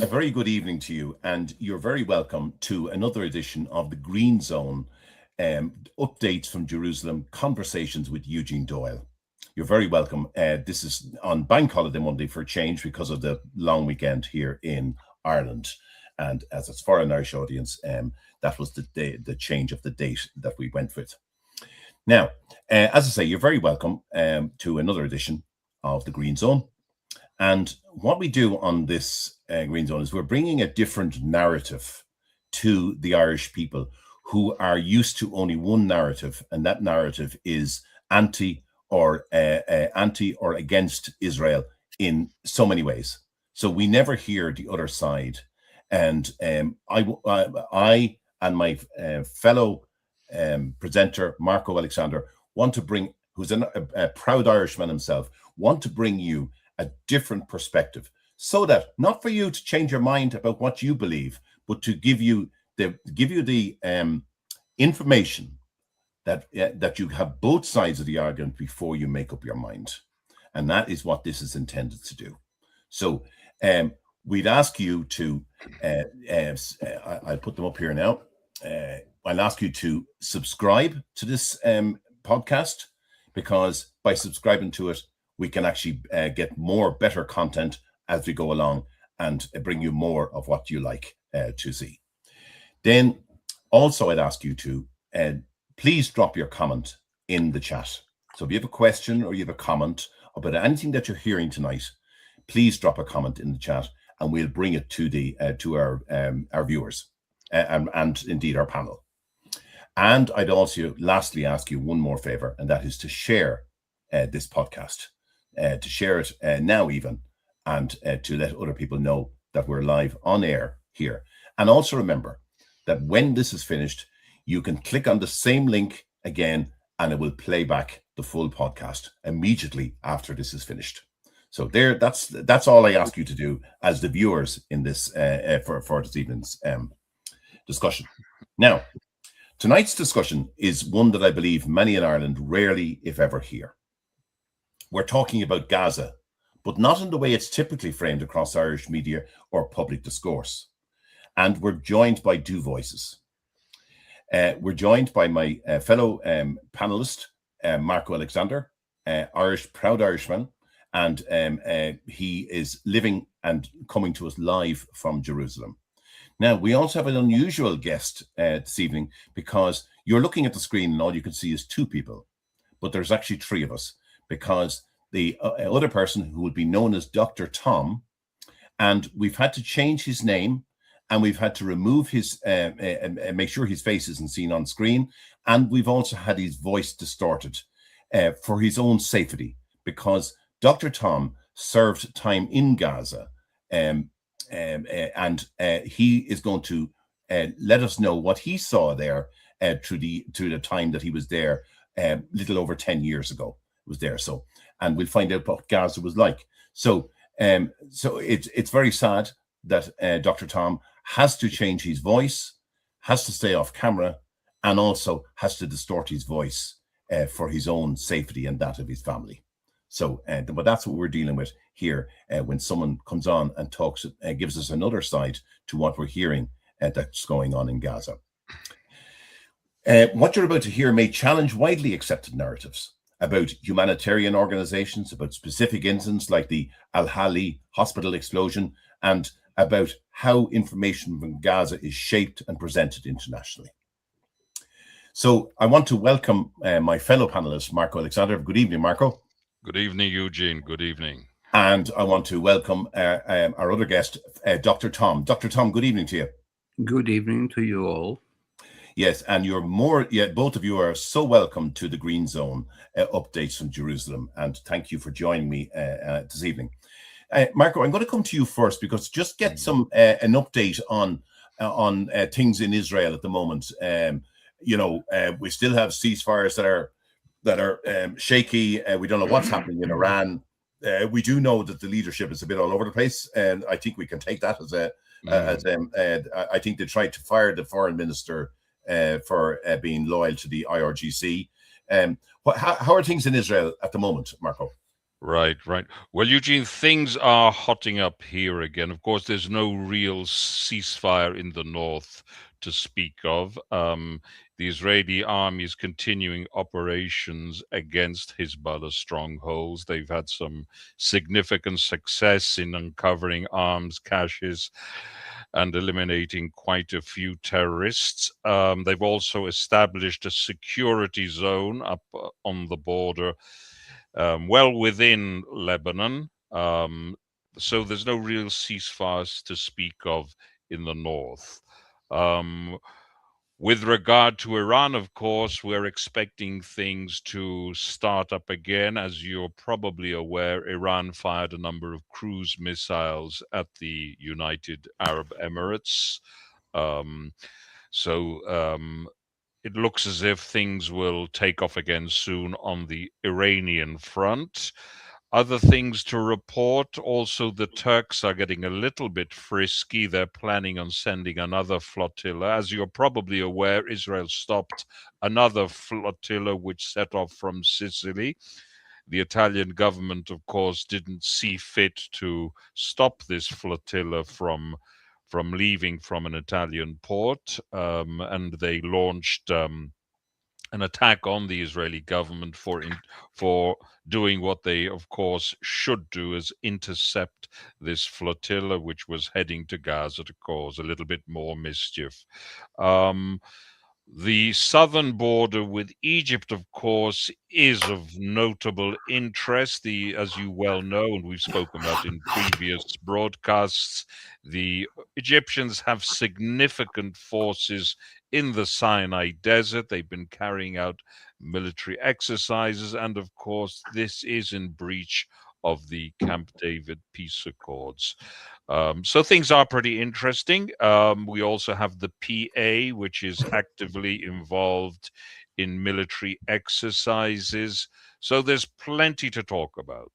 A very good evening to you, and you're very welcome to another edition of the Green Zone updates from Jerusalem, conversations with Eugene Doyle. You're very welcome. This is on Bank Holiday Monday for a change because of the long weekend here in Ireland. And as it's for an Irish audience, that was the change of the date that we went with. Now, as I say, you're very welcome to another edition of the Green Zone. And what we do on this Green Zone is we're bringing a different narrative to the Irish people who are used to only one narrative, and that narrative is anti or against Israel in so many ways. So we never hear the other side. And I and my fellow presenter Marco Alexander want to bring, who's a proud Irishman himself, want to bring you a different perspective, so that not for you to change your mind about what you believe, but to give you the information that you have both sides of the argument before you make up your mind, and that is what this is intended to do. So we'd ask you to I'll put them up here now. I'll ask you to subscribe to this podcast, because by subscribing to it, we can actually get better content as we go along and bring you more of what you like to see. Then also I'd ask you to please drop your comment in the chat. So if you have a question or you have a comment about anything that you're hearing tonight, please drop a comment in the chat and we'll bring it to our viewers and indeed our panel. And I'd also lastly ask you one more favor, and that is to share this podcast. To share it now even, and to let other people know that we're live on air here. And also remember that when this is finished, you can click on the same link again and it will play back the full podcast immediately after this is finished. So that's all I ask you to do as the viewers in this for this evening's discussion. Now, tonight's discussion is one that I believe many in Ireland rarely, if ever, hear. We're talking about Gaza, but not in the way it's typically framed across Irish media or public discourse. And we're joined by two voices. We're joined by my fellow panelist, Marco Alexander, proud Irishman, and he is living and coming to us live from Jerusalem. Now, we also have an unusual guest this evening, because you're looking at the screen and all you can see is two people, but there's actually three of us, because the other person, who would be known as Dr. Tom, and we've had to change his name, and we've had to remove his, make sure his face isn't seen on screen, and we've also had his voice distorted for his own safety, because Dr. Tom served time in Gaza, and he is going to let us know what he saw there through the time that he was there, little over 10 years ago. Was there, so, and we'll find out what Gaza was like. So it's very sad that Dr. Tom has to change his voice, has to stay off camera, and also has to distort his voice for his own safety and that of his family. So, but that's what we're dealing with here when someone comes on and talks, gives us another side to what we're hearing that's going on in Gaza. What you're about to hear may challenge widely accepted narratives about humanitarian organizations, about specific incidents like the Al-Hali hospital explosion, and about how information from Gaza is shaped and presented internationally. So I want to welcome my fellow panelist, Marco Alexander. Good evening, Marco. Good evening, Eugene. Good evening. And I want to welcome our other guest, Dr. Tom. Dr. Tom, good evening to you. Good evening to you all. Yes, and both of you are so welcome to the Green Zone updates from Jerusalem, and thank you for joining me this evening. Marco, I'm going to come to you first, because just get an update on things in Israel at the moment. We still have ceasefires that are shaky. We don't know what's happening in Iran. We do know that the leadership is a bit all over the place, and I think we can take that I think they tried to fire the foreign minister for being loyal to the IRGC. How are things in Israel at the moment, Marco? Right, right. Well, Eugene, things are hotting up here again. Of course, there's no real ceasefire in the north to speak of. The Israeli army is continuing operations against Hezbollah strongholds. They've had some significant success in uncovering arms caches and eliminating quite a few terrorists. They've also established a security zone up on the border, well within Lebanon. So there's no real ceasefires to speak of in the north. With regard to Iran, of course, we're expecting things to start up again. As you're probably aware, Iran fired a number of cruise missiles at the United Arab Emirates. Um, so it looks as if things will take off again soon on the Iranian front. Other things to report. Also, the Turks are getting a little bit frisky. They're planning on sending another flotilla. As you're probably aware, Israel stopped another flotilla which set off from Sicily. The Italian government, of course, didn't see fit to stop this flotilla from leaving from an Italian port, and they launched an attack on the Israeli government for doing what they, of course, should do, is intercept this flotilla, which was heading to Gaza to cause a little bit more mischief. Um, the southern border with Egypt, of course, is of notable interest. As you well know, and we've spoken about in previous broadcasts, the Egyptians have significant forces in the Sinai Desert. They've been carrying out military exercises, and of course, this is in breach of the Camp David peace accords. So things are pretty interesting. We also have the PA, which is actively involved in military exercises. So there's plenty to talk about.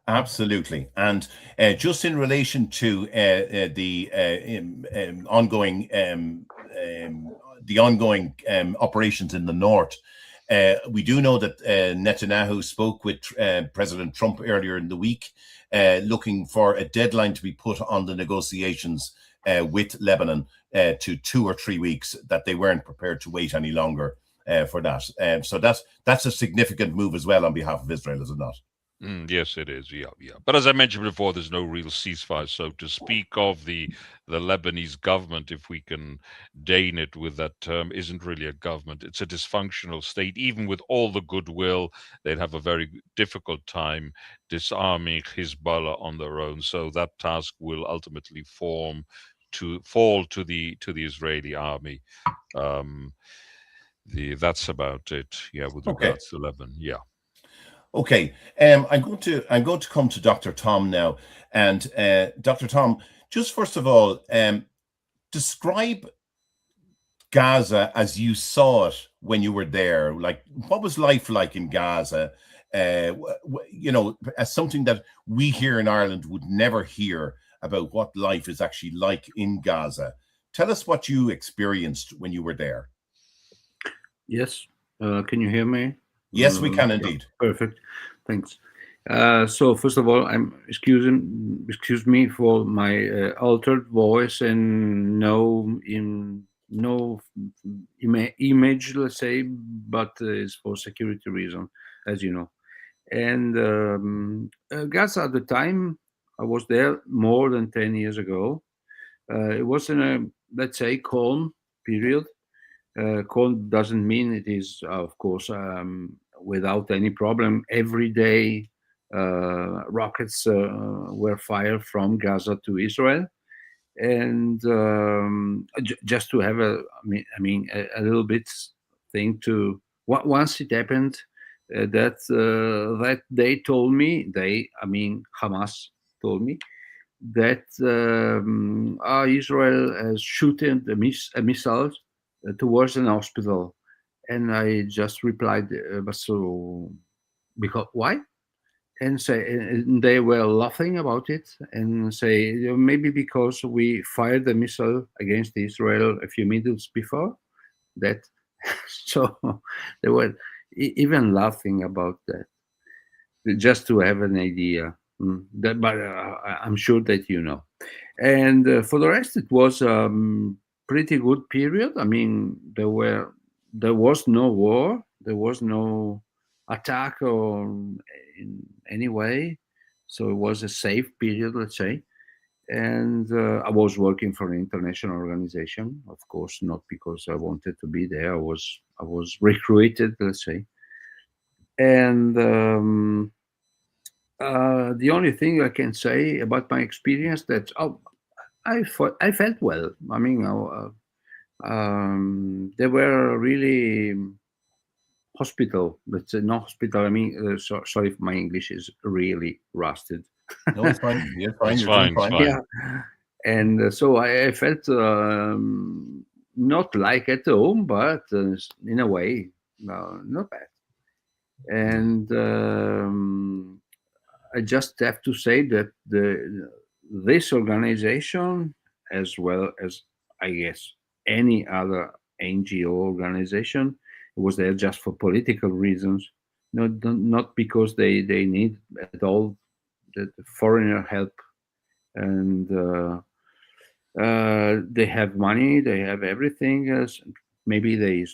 Absolutely. And just in relation to the ongoing operations in the north, we do know that Netanyahu spoke with President Trump earlier in the week, looking for a deadline to be put on the negotiations with Lebanon to 2 or 3 weeks, that they weren't prepared to wait any longer for that. So that's a significant move as well on behalf of Israel, is it not? Yes, it is. Yeah, yeah. But as I mentioned before, there's no real ceasefire. So to speak of the Lebanese government, if we can deign it with that term, isn't really a government. It's a dysfunctional state. Even with all the goodwill, they'd have a very difficult time disarming Hezbollah on their own. So that task will ultimately fall to the Israeli army. Um, that's about it. Yeah, with Okay. regards to Lebanon. Yeah. Okay, I'm going to come to Dr. Tom now, and Dr. Tom, just first of all, describe Gaza as you saw it when you were there. Like, what was life like in Gaza? As something that we here in Ireland would never hear about what life is actually like in Gaza. Tell us what you experienced when you were there. Yes. Can you hear me? Yes, we can indeed. Perfect. Thanks. So first of all, excuse me for my altered voice and no image, let's say, but it's for security reason, as you know. And Gaza at the time I was there more than 10 years ago. It was in a, let's say, calm period. Calm doesn't mean it is, of course, without any problem. Every day, rockets were fired from Gaza to Israel, and just to have a little bit thing to. Once it happened, that they told me, Hamas told me that Israel has shooting a missile towards an hospital, and I just replied, but so because why? And they were laughing about it and say maybe because we fired the missile against Israel a few minutes before that. So they were even laughing about that. just to have an idea. But I'm sure that you know. And for the rest, it was pretty good period. I mean, there was no war, there was no attack or in any way, so it was a safe period, let's say. And I was working for an international organization, of course, not because I wanted to be there. I was recruited, let's say. And the only thing I can say about my experience that I felt well. I mean, they were really hospital. Let's say not hospital. I mean, sorry if my English is really rusted. No, it's fine. You're fine. It's You're doing fine. It's fine. fine. Yeah, and so I felt not like at home, but in a way, not bad. And I just have to say that this organization, as well as I guess any other NGO organization, was there just for political reasons, not because they need at all the foreigner help. And they have money, they have everything. Maybe they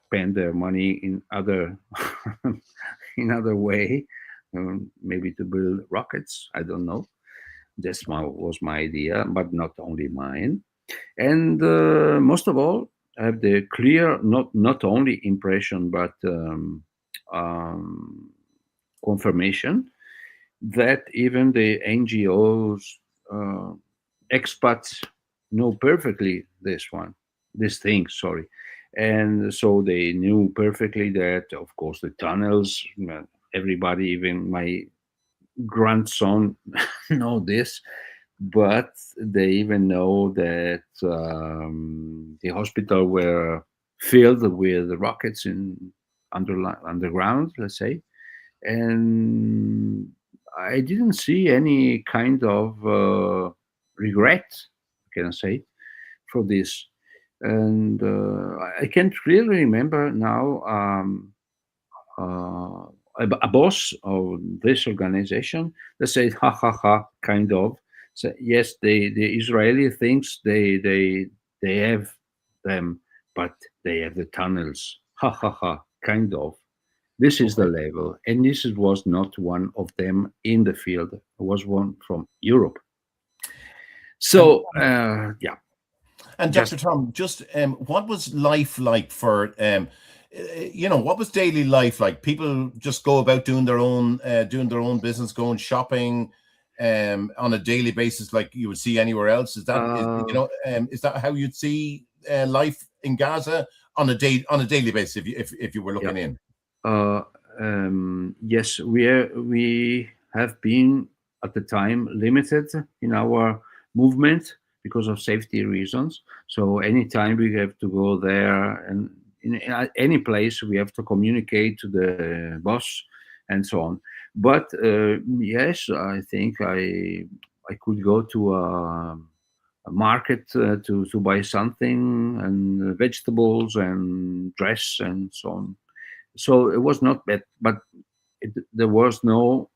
spend their money in other in other way, maybe to build rockets. I don't know. Was my idea, but not only mine. And most of all, I have the clear, not only impression, but um, confirmation that even the NGOs, expats know perfectly this thing, sorry. And so they knew perfectly that, of course, the tunnels, everybody, even my grandson, know this, but they even know that the hospital were filled with rockets in underground, let's say. And I didn't see any kind of regret, can I say, for this. And I can't really remember now a boss of this organization that said, "Ha ha ha," kind of. So yes, the Israeli thinks they have them, but they have the tunnels. Ha ha ha, kind of. This is the Okay. level, and this was not one of them in the field. It was one from Europe. And So yeah, and just Dr. Tom, just what was life like for what was daily life like? People just go about doing their own business, going shopping on a daily basis, like you would see anywhere else. Is that how you'd see life in Gaza on a daily basis if you were yeah. looking in? Yes, we have been at the time limited in our movement because of safety reasons. So anytime we have to go there, and in any place we have to communicate to the boss and so on. But yes, I think I could go to a market to buy something, and vegetables and dress and so on. So it was not bad, but there was no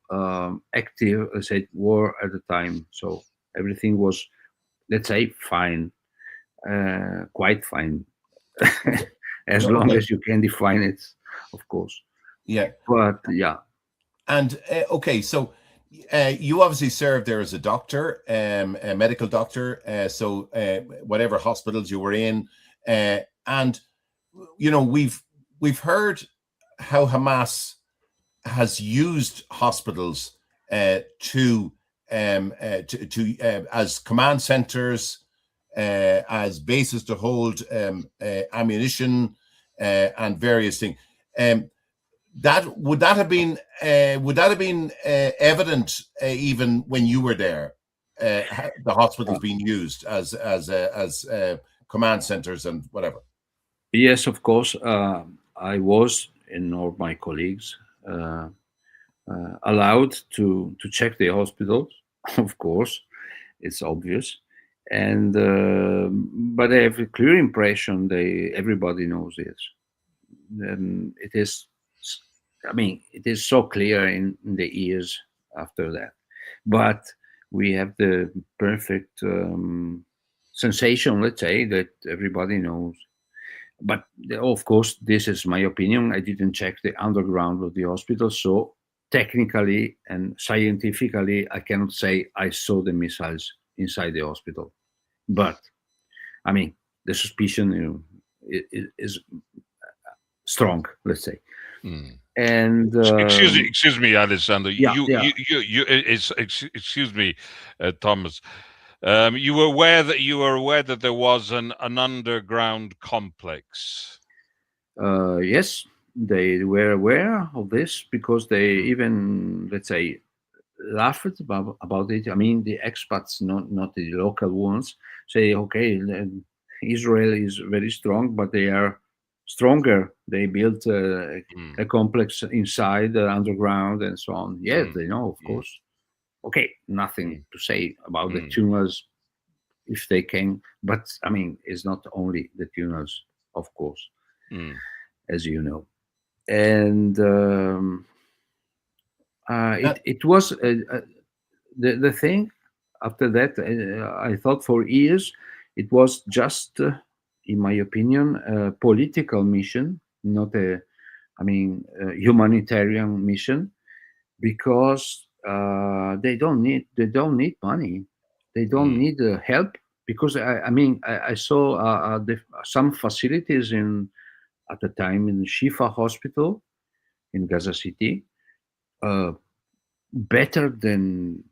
active, let's say, war at the time. So everything was, let's say, fine, quite fine, Okay. as No, long okay. as you can define it, of course. Yeah. But yeah, And okay, so you obviously served there as a doctor, a medical doctor. So whatever hospitals you were in, and we've heard how Hamas has used hospitals as command centers, as bases to hold ammunition and various things. That would that have been evident even when you were there? The hospitals being used as command centers and whatever. yes, of course, I was, and all my colleagues, allowed to check the hospitals, of course, it's obvious. And but I have a clear impression everybody knows this. It is I mean, it is so clear in the years after that. But we have the perfect sensation, let's say, that everybody knows. But of course, this is my opinion. I didn't check the underground of the hospital, so technically and scientifically, I cannot say I saw the missiles inside the hospital. But I mean, the suspicion, is strong, let's say. Mm. And Excuse me, Alessandro. yeah, yeah. Excuse me, Thomas. You were aware that there was an underground complex. Yes, they were aware of this because they Mm. even, let's say, laughed about it. I mean, the expats, not the local ones, say, okay, Israel is very strong, but they are stronger. They built a complex inside underground and so on. Yes, Mm. they know, of Mm. course. Okay, nothing Mm. to say about the Mm. tunnels if they can, but I mean, it's not only the tunnels, of course, Mm. as you know. And Uh, it was the thing. After that, I thought for years it was just, in my opinion, a political mission, not a humanitarian mission, because they don't need money, they don't Mm. need help. Because I saw some facilities in at the time in Shifa Hospital in Gaza City, uh, better than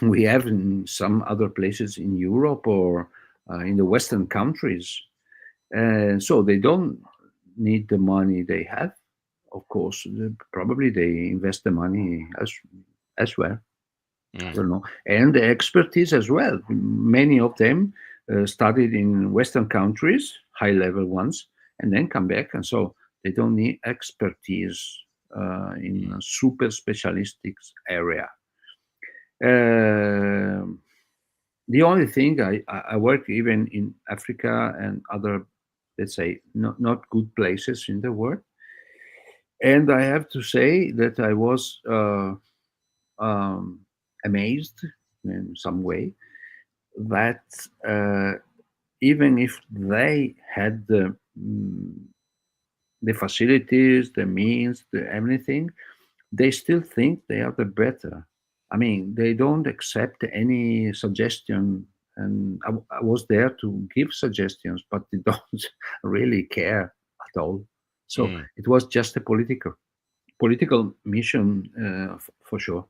we have in some other places in Europe or in the Western countries. And so they don't need the money they have. Of course, probably they invest the money elsewhere. I Mm. don't know, and the expertise as well. Many of them studied in Western countries, high-level ones, and then come back, and so they don't need expertise in a super specialistic area. Um the only thing I work even in Africa and other, let's say, not good places in the world, and I have to say that I was amazed in some way that even if they had the facilities, the means, the everything, they still think they are the better. I mean, they don't accept any suggestion, and I was there to give suggestions, but they don't really care at all. So Mm. it was just a political mission, for sure.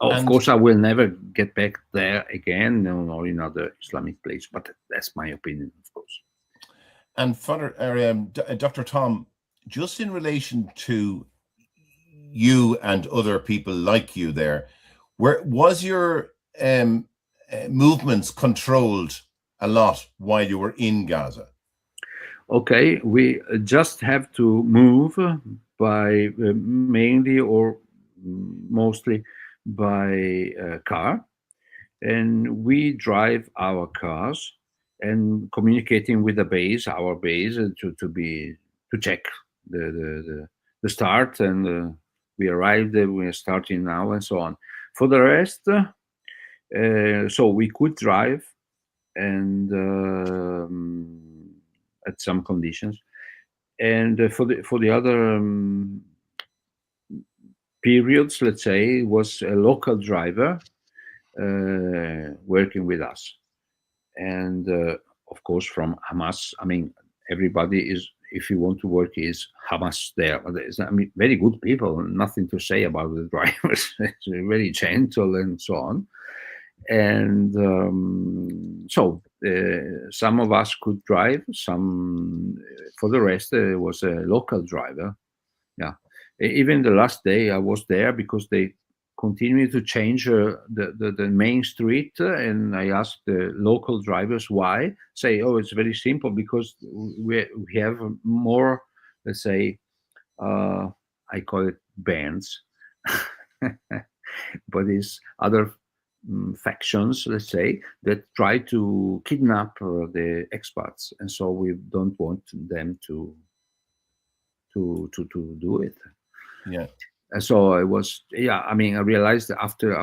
Of and course, I will never get back there again, or in other Islamic place, but that's my opinion, of course. and Father Dr. Tom, just in relation to you and other people like you there, where was your movements controlled a lot while you were in Gaza? Okay, we just have to move by mainly or mostly by car, and we drive our cars and communicating with the base, our base, to check the start, and we arrived, we are starting now, and so on. For the rest, so we could drive, and at some conditions, and for the other periods, let's say, was a local driver working with us, and of course from Hamas. I mean, everybody is, if you want to work, is Hamas there. I mean, very good people, nothing to say about the drivers. It's very gentle and so on. And so some of us could drive, some for the rest was a local driver. Yeah, even the last day I was there because they continue to change the main street, and I asked the local drivers why. Say, oh, it's very simple, because we have more, let's say, uh, I call it bands, but it's other factions, let's say, that try to kidnap the expats, and so we don't want them to do it. Yeah. And so I was, I realized that after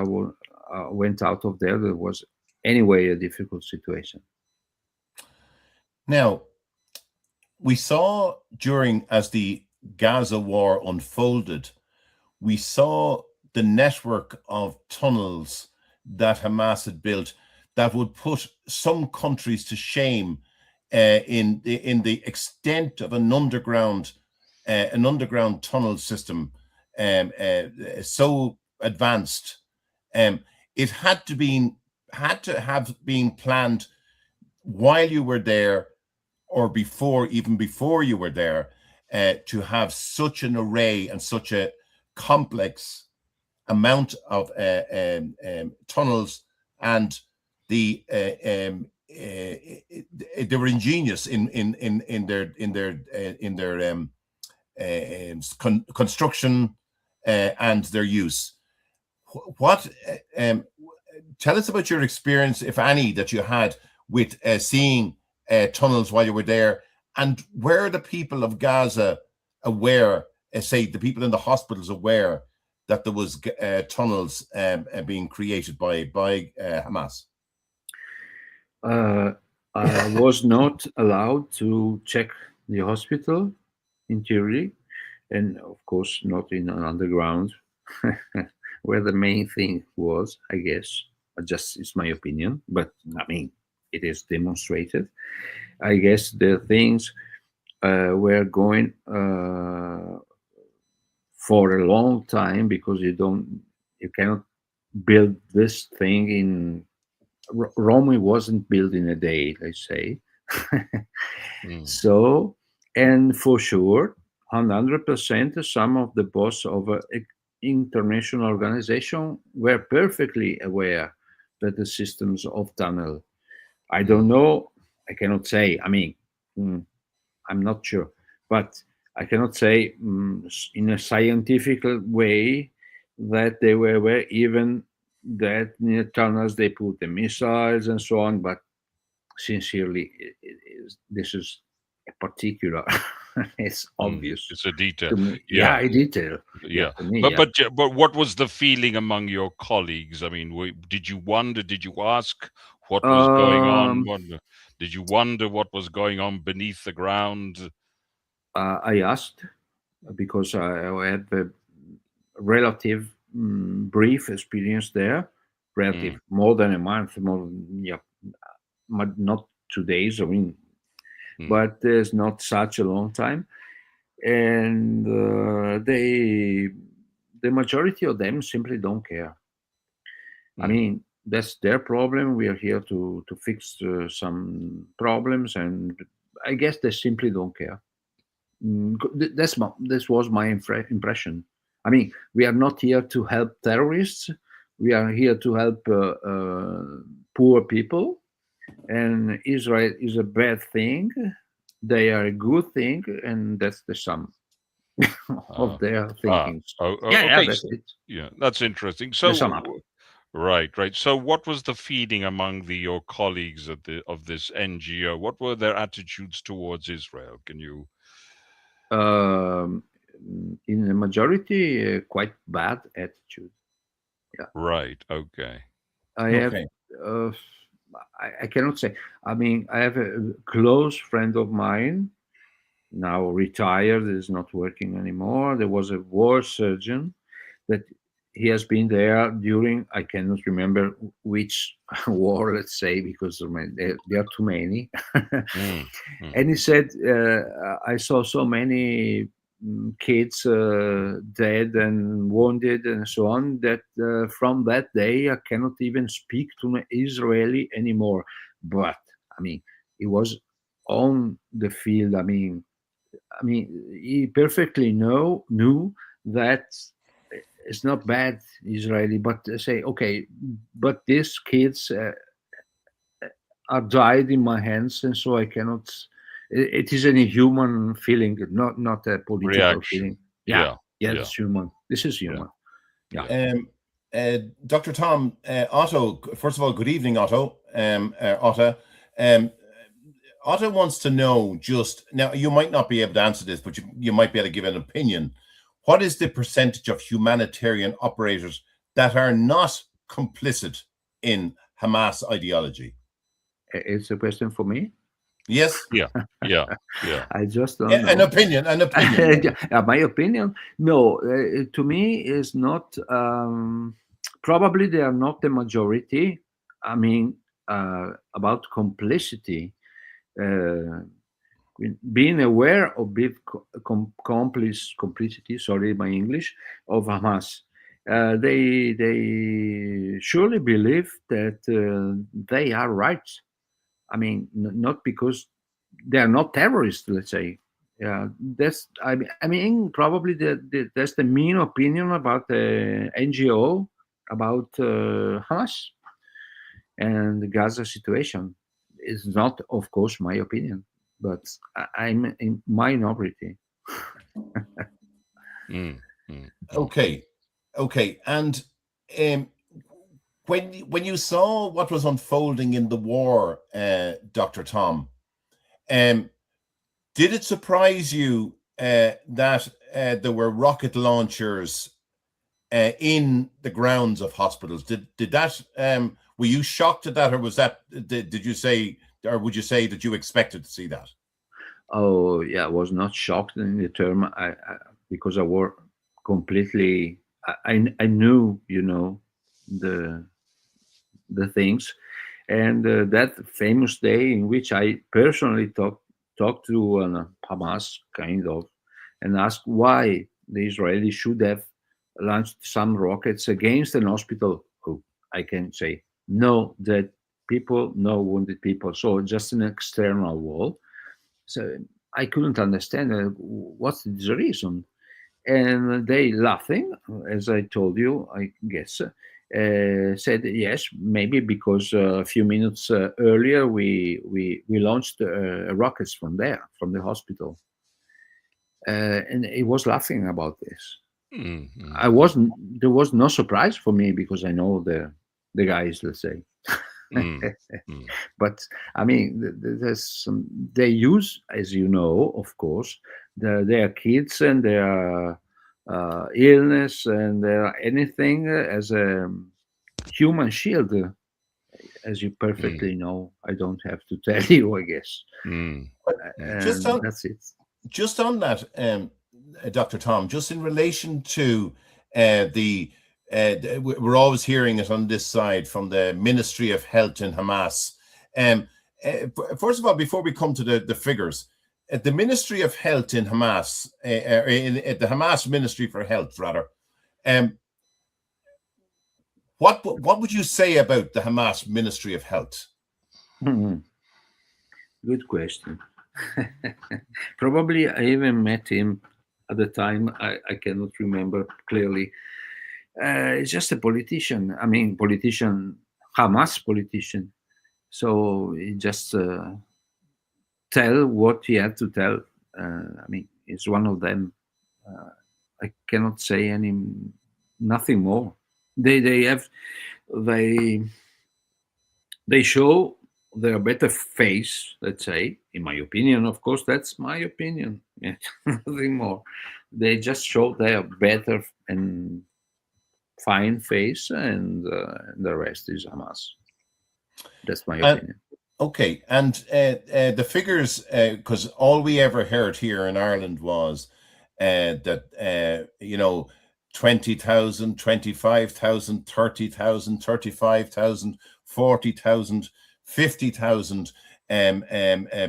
went out of there was anyway a difficult situation. Now, we saw as the Gaza war unfolded, we saw the network of tunnels that Hamas had built that would put some countries to shame in the extent of an underground tunnel system so advanced. It had to have been planned while you were there, or even before you were there, to have such an array and such a complex amount of tunnels, and they were ingenious in their construction and their use. What tell us about your experience, if any, that you had with seeing tunnels while you were there, and were the people of Gaza aware, say the people in the hospitals aware that there was tunnels being created by Hamas? I was not allowed to check the hospital in theory, and of course not in an underground, where the main thing was, I guess. Just it's my opinion, but I mean it is demonstrated. I guess the things were going for a long time, because you cannot build this thing in Rome. Wasn't built in a day, let's say. So, and for sure, 100%, some of the boss of an international organization were perfectly aware that the systems of tunnel. I don't know. I cannot say. I mean, I'm not sure, but I cannot say in a scientific way that they were aware, even that near tunnels they put the missiles and so on. But sincerely, this is a particular. It's obvious. It's a detail. To me. Yeah, a detail. yeah. To me, But what was the feeling among your colleagues? I mean, did you wonder? Did you ask what was going on? Did you wonder what was going on beneath the ground? I asked, because I had a relative brief experience there, relative more than a month, not 2 days. I mean, but it's not such a long time, and the majority of them simply don't care. I mean, that's their problem. We are here to fix some problems, and I guess they simply don't care. This was my impression. I mean, we are not here to help terrorists. We are here to help poor people. And Israel is a bad thing. They are a good thing, and that's the sum of their thinking. Okay. That's it. Yeah, that's interesting. The sum up. Right. So, what was the feeling among your colleagues of this NGO? What were their attitudes towards Israel? Can you? In the majority, quite bad attitude. Yeah. Right. Okay. I have. I cannot say. I mean, I have a close friend of mine, now retired, is not working anymore. There was a war surgeon that he has been there during, I cannot remember which war, let's say, because there are too many. And he said, I saw so many kids dead and wounded and so on, that from that day I cannot even speak to an Israeli anymore. But I mean, he was on the field. I mean, he perfectly knew that it's not bad Israeli, but say, okay, but these kids are died in my hands, and so I cannot. It is a human feeling, not a political reaction. feeling. It's human. This is human. Dr. Tom, Otto, first of all, good evening, Otto. Otto. Otto wants to know, just now, you might not be able to answer this, but you might be able to give an opinion. what is the percentage of humanitarian operators that are not complicit in Hamas ideology? It's a question for me. Yes? Yeah. I just don't know. An opinion. My opinion, no, to me is not. Probably they are not the majority. I mean, about complicity, being aware of big complicity. Sorry, my English, of Hamas. They surely believe that they are right. I mean, not because they are not terrorists, let's say. Yeah, I mean, probably that's the mean opinion about the NGO, about Hamas and the Gaza situation. It's not, of course, my opinion, but I'm in minority. Okay. And when you saw what was unfolding in the war, Dr. Tom, did it surprise you that there were rocket launchers in the grounds of hospitals? Did that? Were you shocked at that, or was that? Did you say, or would you say that you expected to see that? Oh yeah, I was not shocked in the term, because I were completely. I knew, the things, and that famous day in which I personally talked to Hamas, kind of, and asked why the Israelis should have launched some rockets against an hospital. Oh, I can say no dead people, no wounded people, so just an external wall. So I couldn't understand what's the reason, and they laughing, as I told you, I guess. Said yes, maybe because a few minutes earlier we launched rockets from there, from the hospital, and he was laughing about this. There was no surprise for me because I know the guys, let's say. But I mean, there's some, they use, as you know, of course, their kids and their illness and their anything as a human shield, as you perfectly know. I don't have to tell you, I guess. That's it. Just on that, Dr. Tom, just in relation to we're always hearing it on this side from the Ministry of Health in Hamas. First of all, before we come to the figures, the Ministry of Health in Hamas, the Hamas Ministry for Health, rather, what would you say about the Hamas Ministry of Health? Good question. Probably I even met him at the time. I cannot remember clearly. It's just a politician. I mean, Hamas politician. So he just tell what he had to tell. I mean, it's one of them. I cannot say nothing more. They show their better face, let's say, in my opinion. Of course, that's my opinion. Yeah, nothing more. They just show their better and fine face, and the rest is Hamas. That's my opinion. Okay, and the figures, because all we ever heard here in Ireland was that 20,000, 25,000, 30,000, 35,000, 40,000, 50,000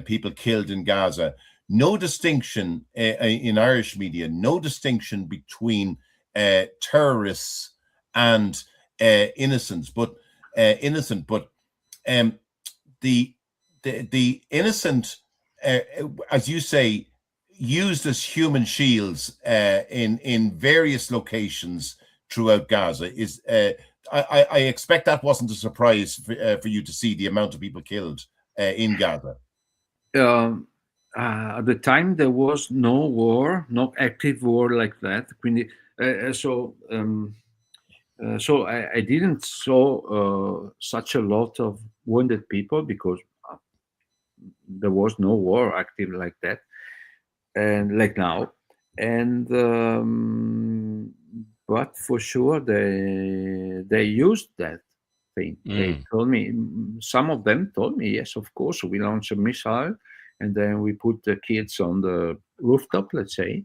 people killed in Gaza. No distinction in Irish media, no distinction between terrorists and innocent, but the innocent, as you say, used as human shields in various locations throughout Gaza. Is I expect that wasn't a surprise for you to see the amount of people killed in Gaza. At the time, there was no war, no active war like that. So I didn't saw such a lot of wounded people because there was no war active like that, and like now. and but for sure they used that thing. They Mm. told me, some of them told me, yes, of course, we launch a missile, and then we put the kids on the rooftop, let's say,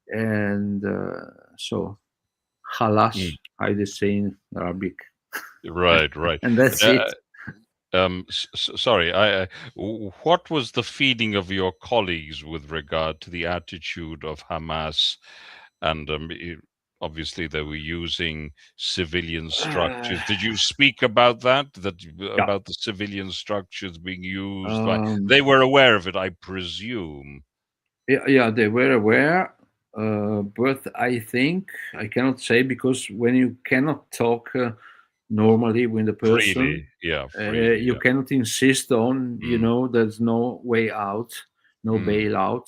and so halas, Mm. I just say in Arabic, Right, right. and that's it. Uh, sorry, what was the feeling of your colleagues with regard to the attitude of Hamas? And obviously, they were using civilian Uh, structures. Did you speak about that? yeah. About the civilian structures being used? Um, They were aware of it, I presume. yeah, they were aware, but I think I cannot say, because when you cannot talk normally with the person, Freely, yeah, freely, you yeah. cannot insist on, Mm, there's no way out, no mm, bailout.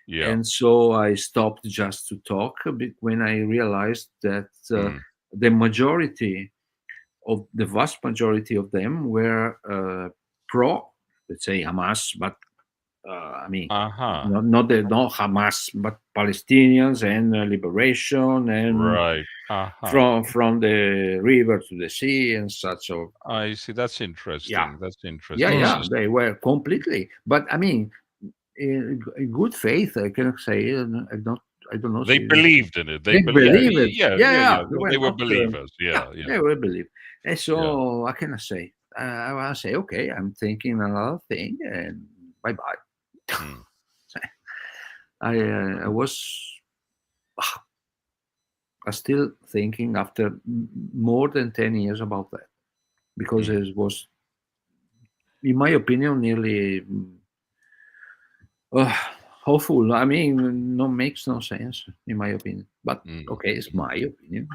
yeah. And so I stopped just to talk a bit when I realized that Mm, the majority of the vast majority of them were pro, let's say Hamas, but I mean, aha. not Hamas, but Palestinians and liberation and Right. Aha. from the river to the sea and such. So I see. That's yeah, interesting. That's yeah, interesting. Mm. yeah, they were completely. But I mean, in good faith, I cannot say. I don't know. They Say believed in it. They they yeah, believe it. yeah, Yeah, yeah, yeah, yeah. they were They were not. believers. Yeah, Yeah, yeah, they were believe. And yeah. so I cannot say. I say, okay, I'm thinking another thing, and bye bye. Mm, I was still thinking after more than 10 years about that, because mm, it was, in my opinion, nearly uh, hopeful. I mean, no, makes no sense in my opinion. But mm, okay, it's mm, my opinion.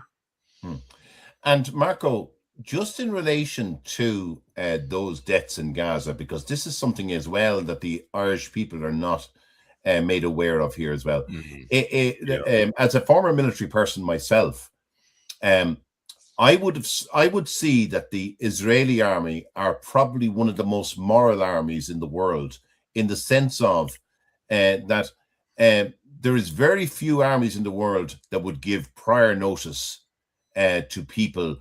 Mm. And Marco, just in relation to those deaths in Gaza, because this is something as well that the Irish people are not made aware of here as well. mm, yeah. As a former military person myself, um, I would see that the Israeli army are probably one of the most moral armies in the world, in the sense of that there is very few armies in the world that would give prior notice to people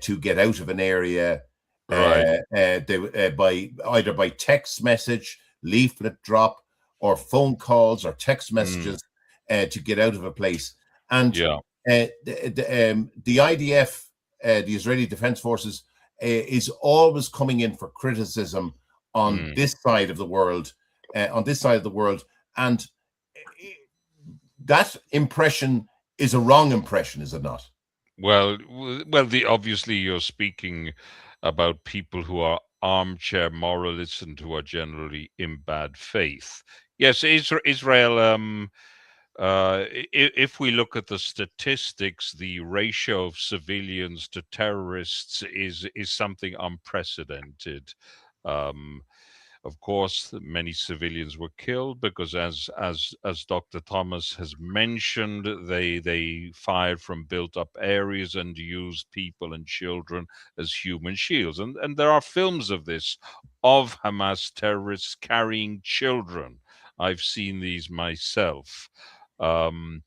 to get out of an area Right. by either by text message, leaflet drop, or phone calls or text Mm, messages to get out of a place. And yeah. the IDF, the Israeli Defense Forces, is always coming in for criticism on Mm. this side of the world, and that impression is a wrong impression, is it not? Well, the obviously you're speaking about people who are armchair moralists and who are generally in bad faith. Yes, Israel. If we look at the statistics, the ratio of civilians to terrorists is something unprecedented. Um, of course, many civilians were killed because, as Dr. Thomas has mentioned, they fired from built-up areas and used people and children as human shields. And there are films of this, of Hamas terrorists carrying children. I've seen these myself. Um,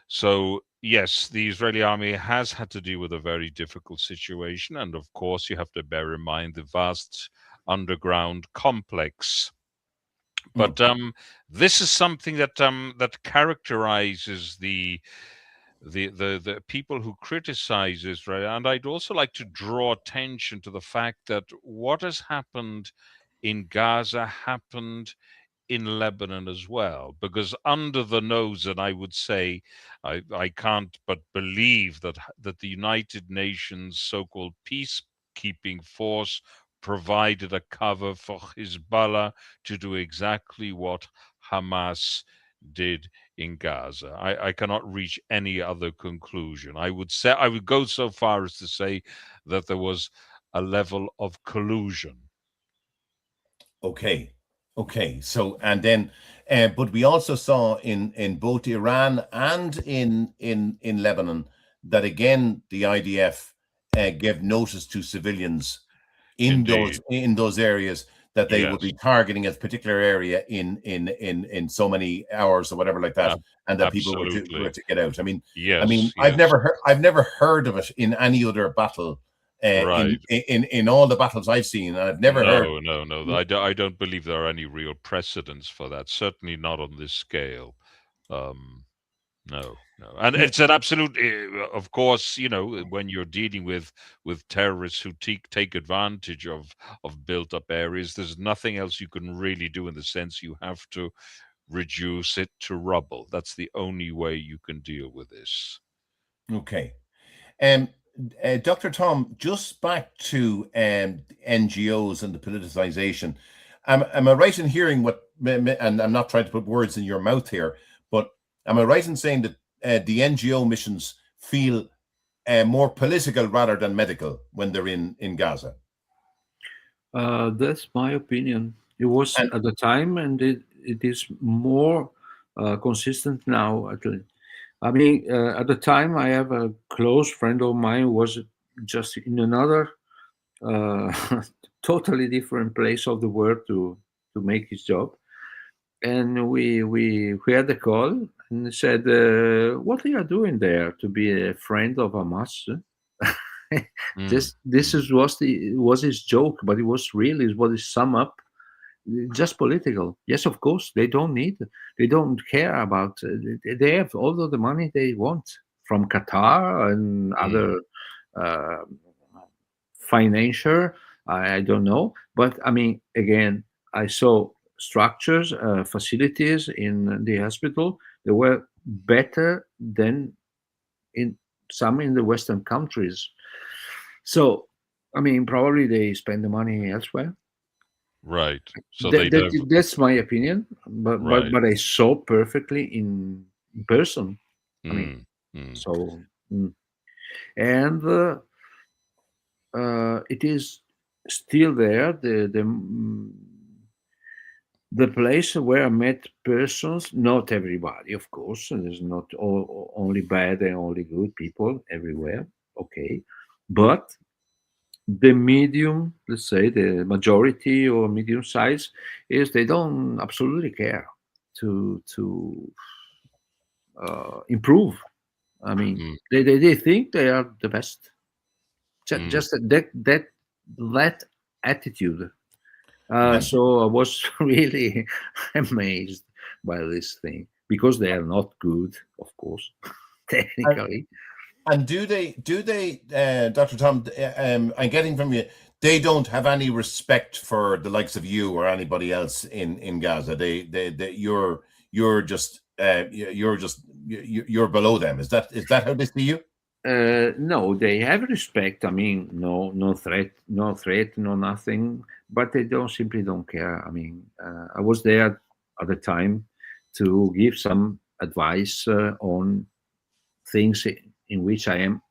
so, yes, the Israeli army has had to deal with a very difficult situation. And of course, you have to bear in mind the vast underground complex. Mm. But this is something that characterizes the people who criticize Israel. And I'd also like to draw attention to the fact that what has happened in Gaza happened in Lebanon as well, because under the nose, and I would say, I can't but believe that the United Nations so-called peacekeeping force provided a cover for Hezbollah to do exactly what Hamas did in Gaza. I cannot reach any other conclusion. I would go so far as to say that there was a level of collusion. Okay, okay. So and then, but we also saw in both Iran and in Lebanon that again the IDF gave notice to civilians Indeed. in those areas that they would Yes, be targeting a particular area in so many hours or whatever like that, ab- and that people were absolutely. to get out. Yes, I've yes, never heard of it in any other battle. right. In all the battles I've seen, and I've never heard. No, no, no. I don't believe there are any real precedents for that. Certainly not on this scale. Um, No, no, and Yeah. it's an absolute. Of course, when you're dealing with terrorists who take advantage of built up areas, there's nothing else you can really do in the sense you have to reduce it to rubble. That's the only way you can deal with this. Okay. Um, Dr. Tom, just back to NGOs and the politicization. Am I right in hearing and I'm not trying to put words in your mouth here, but am I right in saying that the NGO missions feel more political rather than medical when they're in Gaza? That's my opinion. It was And at the time, and it is more consistent now. At the time, I have a close friend of mine who was just in another uh, totally different place of the world to make his job, and we had a call and he said, "What are you doing there to be a friend of Hamas?" Mm, This mm, is was his joke, but it was really what is sum up just political. Yes, of course, they don't care about. They have all of the money they want from Qatar and mm, other uh, financial. I don't know, but again, I saw structures, facilities in the hospital. They were better than in some in the Western countries. So, probably they spend the money elsewhere. right. So they'd have That's my opinion, but right. I saw perfectly in person. I mean, Mm, mm, so and it is still there. The place where I met persons, not everybody, of course. And there's not only bad and only good people everywhere. Okay, but the medium, let's say the majority or medium size, is they don't absolutely care to improve. mm, They think they are the best. mm. Just that attitude. and So I was really amazed by this thing because they are not good, of course, technically. And Dr. Tom, I'm getting from you, they don't have any respect for the likes of you or anybody else in Gaza. You're just you're below them. Is that how they see you? No, they have respect. No threat, no nothing. But they don't simply don't care. I was there at the time to give some advice on things in which I am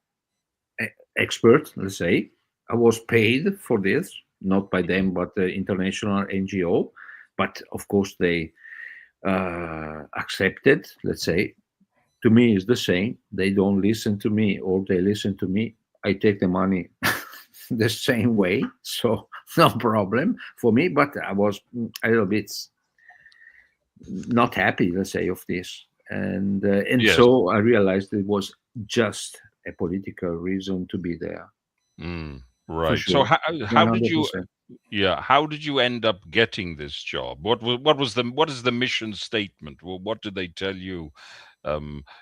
expert. Let's say I was paid for this, not by them, Mm, but the international NGO. But of course, they accepted. Let's say to me is the same. They don't listen to me or they listen to me. I take the money the same way, so no problem for me. But I was a little bit not happy, let's say, of this, and yes. so I realized it was just a political reason to be there, Mm, for right. So sure, how one did hundred you percent. how did you end up getting this job? What is the mission statement? Well, what did they tell you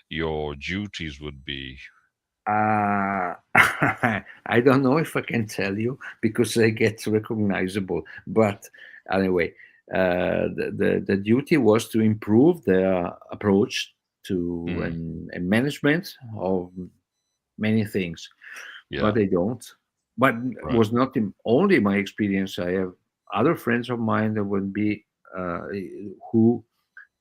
your duties would be? I don't know if I can tell you because they get recognizable. But anyway, the duty was to improve their approach to Mm, and management of many things, but yeah, they don't. But right. was not only my experience. I have other friends of mine that would be who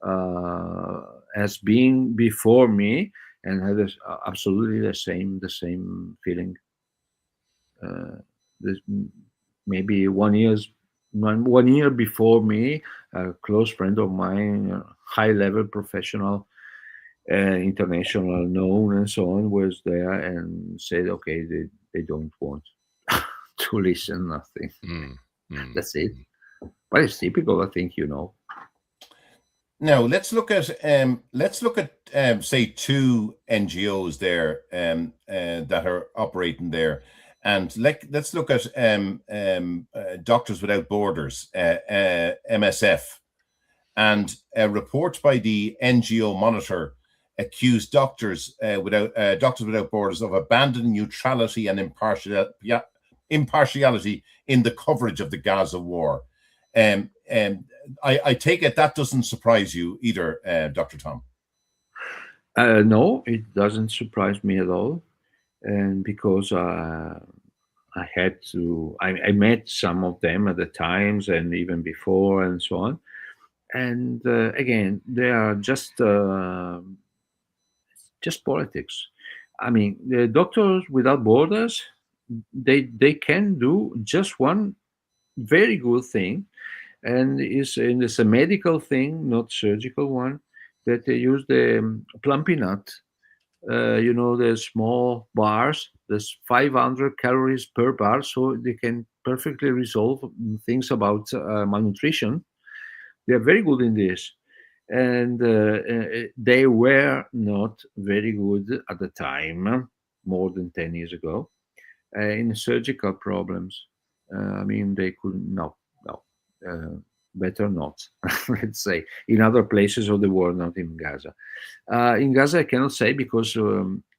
uh, has been before me and had absolutely the same feeling. Uh, this, maybe 1 year before me, a close friend of mine, high level professional, international known and so on, was there and said, okay, they don't want to listen, nothing. Mm, mm, That's it. mm. But it's typical, I think, you know. Now let's look at say two NGOs there that are operating there, and let's look at Doctors Without Borders, MSF, and a report by the NGO Monitor accused Doctors Without Borders of abandoning neutrality and impartiality in the coverage of the Gaza war. I take it that doesn't surprise you either, Dr. Tom. No, it doesn't surprise me at all, and because I had to, I met some of them at the times and even before and so on. And again, they are just politics. I mean, the Doctors Without Borders, they can do just one very good thing, and it's a medical thing, not surgical one, that they use the plumpy nut. You know, the small bars. There's 500 calories per bar, so they can perfectly resolve things about malnutrition. They are very good in this, and they were not very good at the time, more than 10 years ago, in surgical problems. I mean, they could no, better not. Let's say in other places of the world, not in Gaza. In Gaza, I cannot say because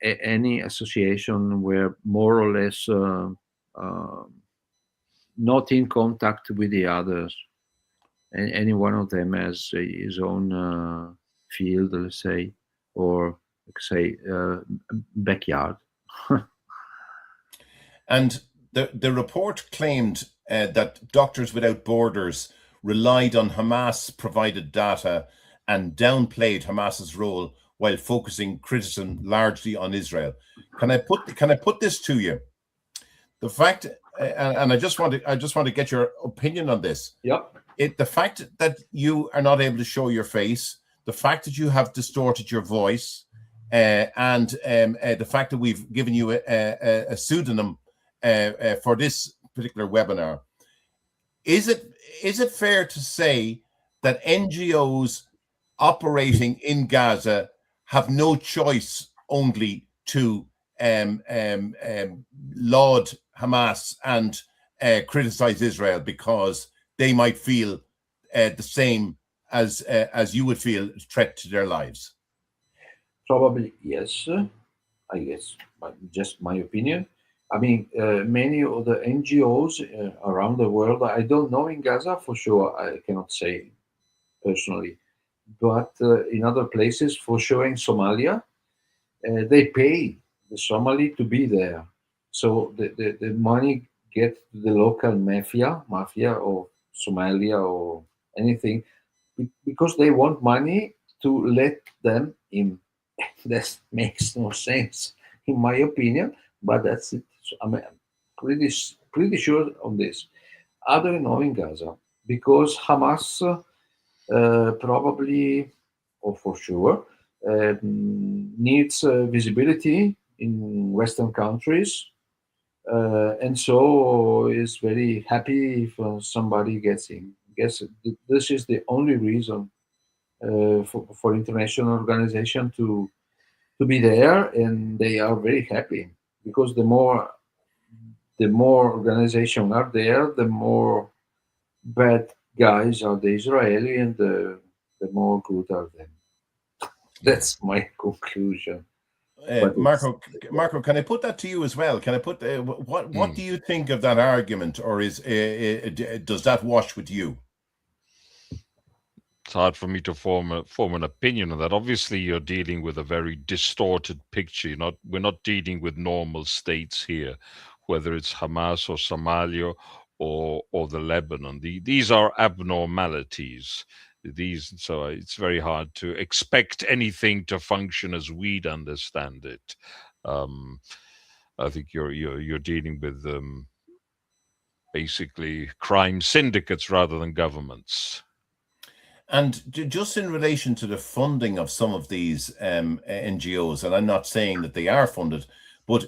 any association were more or less not in contact with the others. And any one of them has his own field, let's say, or say backyard. And the report claimed that Doctors Without Borders relied on Hamas provided data and downplayed Hamas's role while focusing criticism largely on Israel. Can I put this to you? The fact, and I just want to get your opinion on this. Yep. The fact that you are not able to show your face, the fact that you have distorted your voice, and the fact that we've given you a pseudonym for this particular webinar, is it fair to say that NGOs operating in Gaza have no choice only to laud Hamas and criticize Israel because they might feel the same as you would feel a threat to their lives? Probably yes, I guess, but just my opinion. I mean, many of the NGOs around the world, I don't know in Gaza for sure, I cannot say personally, but in other places, for sure in Somalia, they pay the Somali to be there. So the money get to the local mafia or Somalia or anything, because they want money to let them in. That makes no sense, in my opinion, but that's it. So I'm pretty sure on this. I don't know in Gaza because Hamas probably, or for sure, needs visibility in Western countries, and so is very happy if somebody gets in. I guess this is the only reason for international organization to be there, and they are very happy because the more organization are there, the more bad guys are the Israeli, and the more good are them. That's my conclusion. Marco, can I put that to you as well? Can I put what do you think of that argument, or does that wash with you? It's hard for me to form an opinion on that. Obviously, you're dealing with a very distorted picture. We're not dealing with normal states here, whether it's Hamas or Somalia or the Lebanon. These are abnormalities. So it's very hard to expect anything to function as we'd understand it. I think you're dealing with basically crime syndicates rather than governments. And just in relation to the funding of some of these NGOs, and I'm not saying that they are funded, but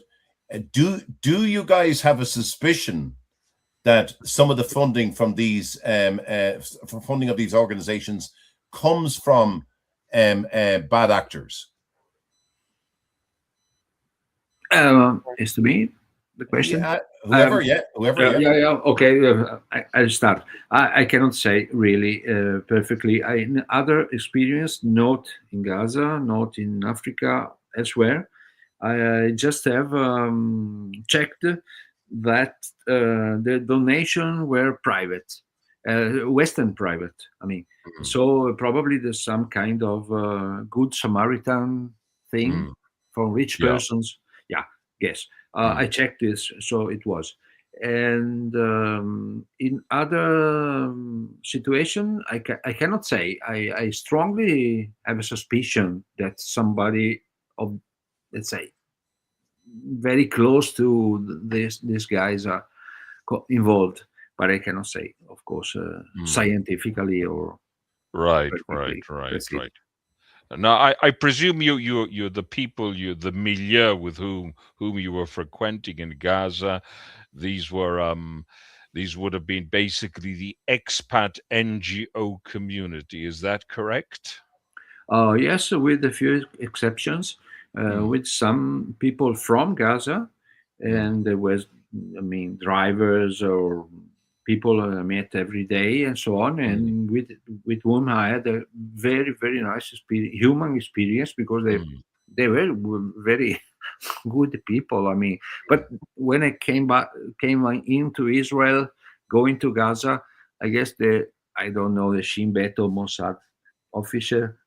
do you guys have a suspicion that some of the funding from these funding of these organizations comes from bad actors? Is to me the question? Yeah, Um, whoever, yeah. yeah. Okay, I'll start. I cannot say really perfectly. In other experience, not in Gaza, not in Africa, elsewhere, I just have checked that the donation were private, Western private. I mean, so probably there's some kind of good Samaritan thing Mm. for rich Yeah. persons. Yeah, yes. Mm. I checked this, so it was. And in other situation, I cannot say. I strongly have a suspicion that somebody of, let's say, very close to these guys are involved, but I cannot say, of course, scientifically or Right. practically. That's it. Now, I presume you're the people, the milieu with whom you were frequenting in Gaza. These were these would have been basically the expat NGO community. Is that correct? Yes, with a few exceptions, Mm. with some people from Gaza, Mm. and there was, I mean, drivers or people I met every day and so on, Mm. and with whom I had a very nice experience, human experience, because Mm. they were very good people. I mean, but when I came into Israel, going to Gaza, I guess I don't know, the Shin Bet or Mossad officer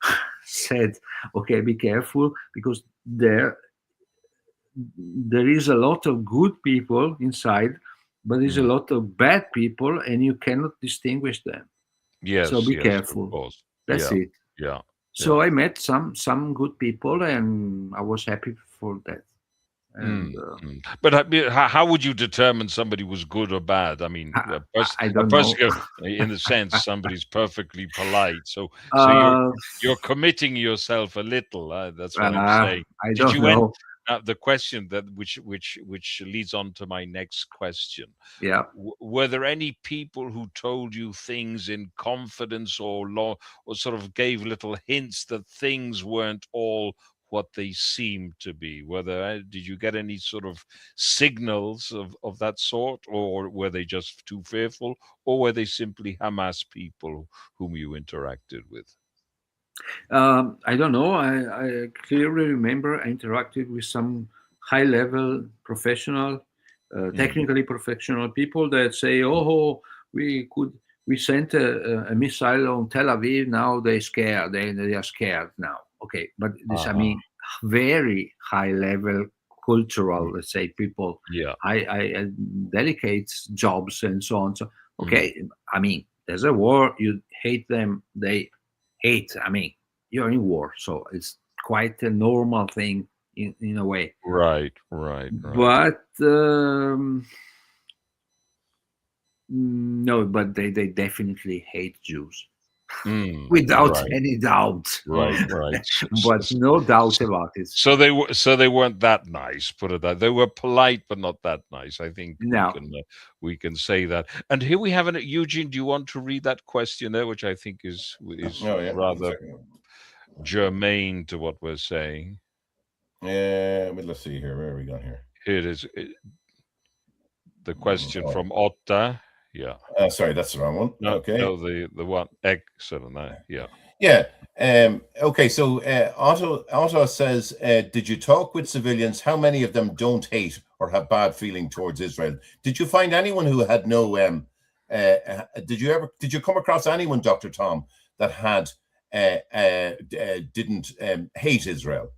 said, "Okay, be careful, because there is a lot of good people inside, but there's a Mm. lot of bad people, and you cannot distinguish them. So Yes, be yes, of careful." course. That's Yeah, it. yeah, yeah. So I met some good people, and I was happy for that. And Mm, mm. But how would you determine somebody was good or bad? I mean, I a don't know. person, in the sense, somebody's perfectly polite. So uh, you're committing yourself a little. That's what I'm saying. I Did don't you end know. the question that which leads on to my next question? Yeah. Were there any people who told you things in confidence, or sort of gave little hints that things weren't all what they seemed to be? Did you get any sort of signals of that sort, or were they just too fearful, or were they simply Hamas people whom you interacted with? I don't know. I clearly remember I interacted with some high level professional, Mm. technically professional people that say, "Oh, we could we sent a missile on Tel Aviv. Now they scared. They are scared now." Okay, but this, I Uh-huh. mean, very high level cultural, Mm. let's say, people, Yeah. I delicate jobs and so on. So Mm. okay, I mean, there's a war. You hate them. They hate. I mean, you're in war, so it's quite a normal thing in a way. Right, right, right. But no, but they definitely hate Jews without Right, any doubt. right. But no doubt about it. So they weren't that nice. Put it that they were polite, but not that nice. I think Now, we can say that. And here we have an Eugene. Do you want to read that question there, which I think is Oh, yeah. One rather second. germane to what we're saying? But let's see here. Where are we going here? Here it is. The question Oh, from Otta. Yeah. sorry, that's the wrong one. No, Okay. no, the one excellent. Yeah. Yeah. Okay. So Otto says, did you talk with civilians? How many of them don't hate or have bad feeling towards Israel? Did you find anyone who had no? Did you come across anyone, Dr. Tom, that had didn't hate Israel?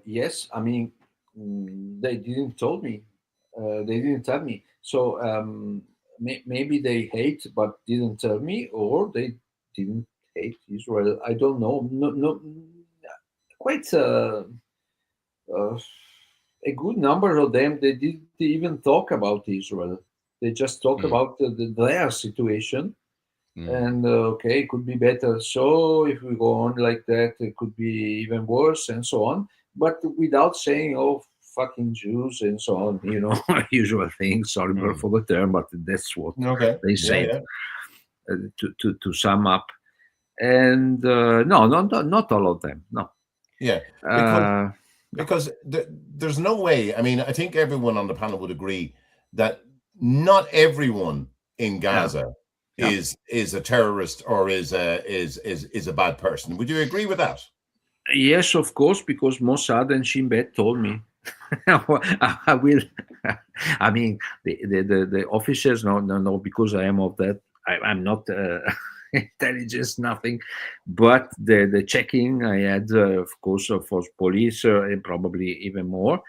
yes, I mean, they didn't told me. They didn't tell me. So maybe they hate but didn't tell me, or they didn't hate Israel. I don't know. No, quite uh, a good number of them. They didn't even talk about Israel. They just talk Mm, about their situation, mm, and okay, it could be better. So if we go on like that, it could be even worse, and so on. But without saying, "Oh, fucking Jews and so on, usual things. Sorry for the term, but that's what Okay. they Yeah, said. yeah. To sum up, and no, not all of them. No. Yeah, because there's no way. I mean, I think everyone on the panel would agree that not everyone in Gaza Yeah. is a terrorist or is a bad person. Would you agree with that? Yes, of course, because Mossad and Shin Bet told me. I will. I mean, the officers no, because I am of that. I'm not intelligence, nothing, but the checking I had, of course, for police and probably even more.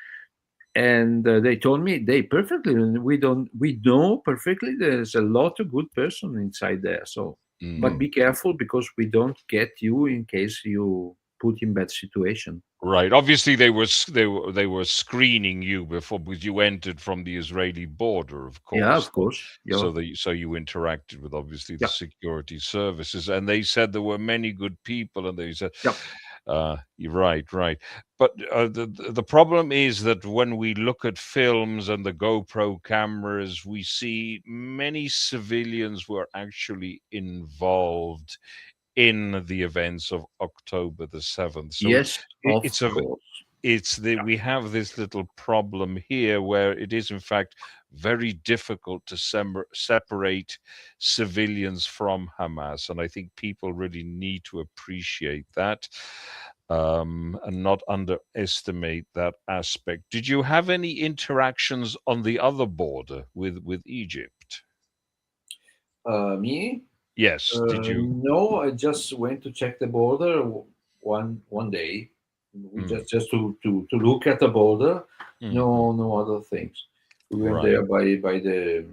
And they told me they perfectly. We know perfectly. There's a lot of good person inside there. So, but be careful because we don't get you in case you put in bad situation. Right. Obviously, they were screening you before, because you entered from the Israeli border, of course. Yeah, of course. Yeah. So you interacted with obviously the security services, and they said there were many good people, and they said, you're right. But the problem is that when we look at films and the GoPro cameras, we see many civilians were actually involved in the events of October the 7th. So yes, we have this little problem here where it is in fact very difficult to separate civilians from Hamas, and I think people really need to appreciate that and not underestimate that aspect. Did you have any interactions on the other border with Egypt? Me? Yes. Did you? No, I just went to check the border one day. We just to look at the border. No other things. We went there by the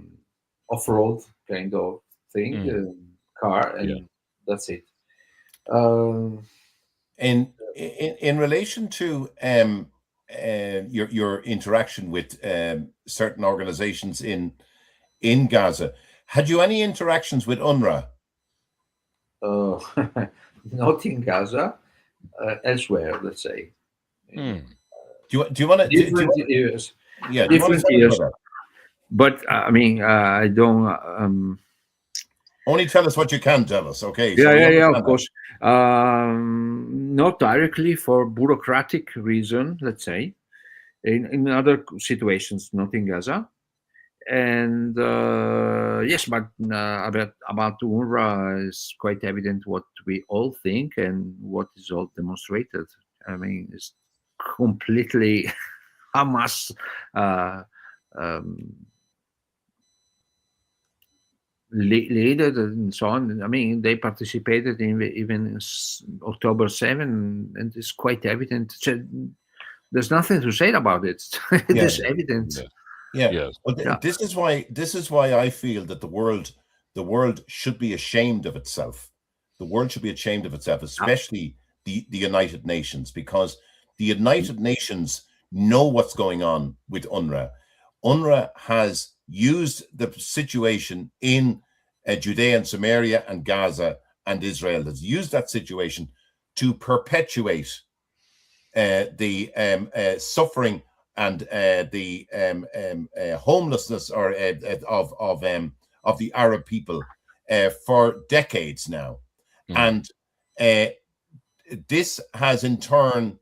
off-road kind of thing, car, and that's it. In relation to your interaction with certain organizations in Gaza, had you any interactions with UNRWA? Not in Gaza, elsewhere, let's say. Do you want to different years? Yeah, different years. But I mean, I don't. Only tell us what you can tell us, okay? Yeah, of course. Not directly for bureaucratic reason, let's say. In other situations, not in Gaza. And yes, but about UNRWA is quite evident what we all think and what is all demonstrated. I mean, it's completely Hamas leader and so on. I mean, they participated in even October 7, and it's quite evident. There's nothing to say about it. It is evident. Yes. Well, this is why I feel that the world should be ashamed of itself. The world should be ashamed of itself, especially the United Nations, because the United Nations know what's going on with UNRWA. UNRWA has used the situation in Judea and Samaria and Gaza and Israel, has used that situation to perpetuate the suffering and the homelessness or of the Arab people for decades now, and this has in turn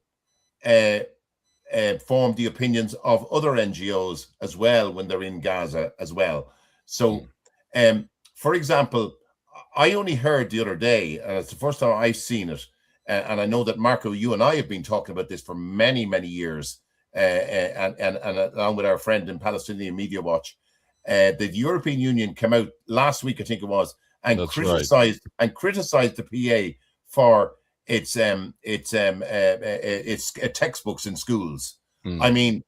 formed the opinions of other NGOs as well when they're in Gaza as well. So, for example, I only heard the other day, it's the first time I've seen it, and I know that Marco, you and I have been talking about this for many, many years. And along with our friend in Palestinian Media Watch, the European Union came out last week, I think it was, and criticized the PA for its textbooks in schools. I mean,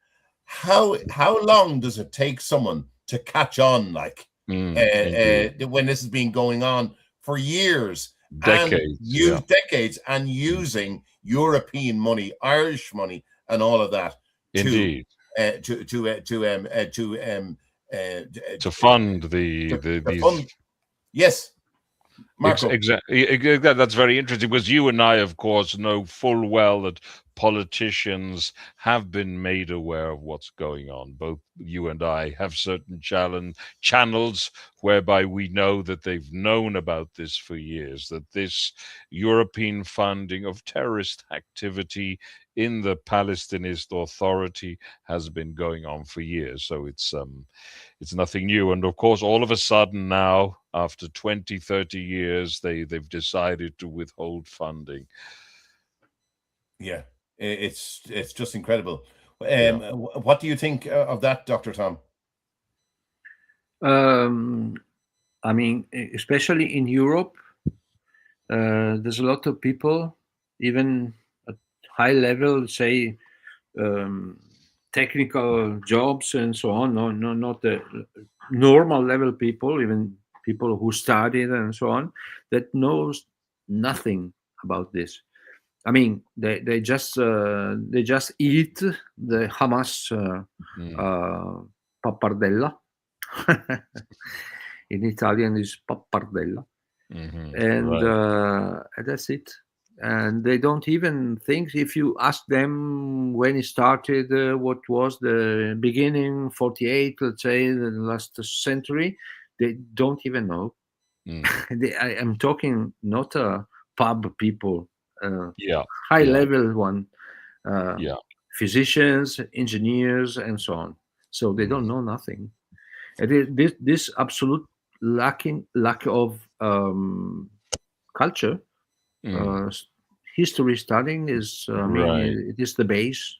how long does it take someone to catch on, like when this has been going on for years, decades, and using European money, Irish money, and all of that? Indeed. To fund these. Yes, Marco. Exactly. That's very interesting, because you and I, of course, know full well that politicians have been made aware of what's going on. Both you and I have certain channels whereby we know that they've known about this for years, that this European funding of terrorist activity in the Palestinist Authority has been going on for years. So it's nothing new. And of course, all of a sudden now, after 20, 30 years, they've decided to withhold funding. Yeah, it's just incredible. Yeah. What do you think of that, Dr. Tom? I mean, especially in Europe, there's a lot of people, even at high level, say technical jobs and so on. No, not the normal level people, even people who studied and so on, that knows nothing about this. I mean, they just eat the Hamas pappardella. In Italian is pappardella, and that's it. And they don't even think. If you ask them when it started, what was the beginning, 48, let's say, the last century, they don't even know. I am talking not pub people, high level one, physicians, engineers, and so on. So they don't know nothing. And this absolute lack of culture, history studying is. I mean, it is the base.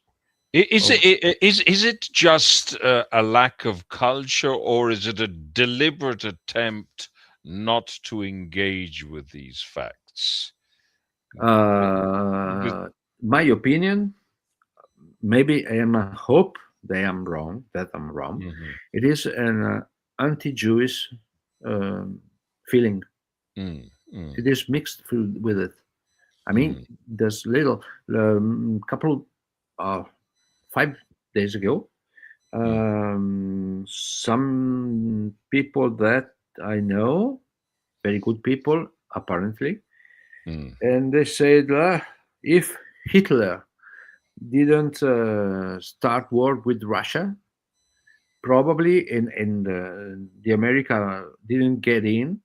Is it just a lack of culture, or is it a deliberate attempt not to engage with these facts? My opinion, maybe I am a hope that I'm wrong. It is an anti-Jewish feeling. It is mixed with it. I mean, there's little couple 5 days ago, some people that I know, very good people apparently, and they said if Hitler didn't start war with Russia, probably in the America didn't get in,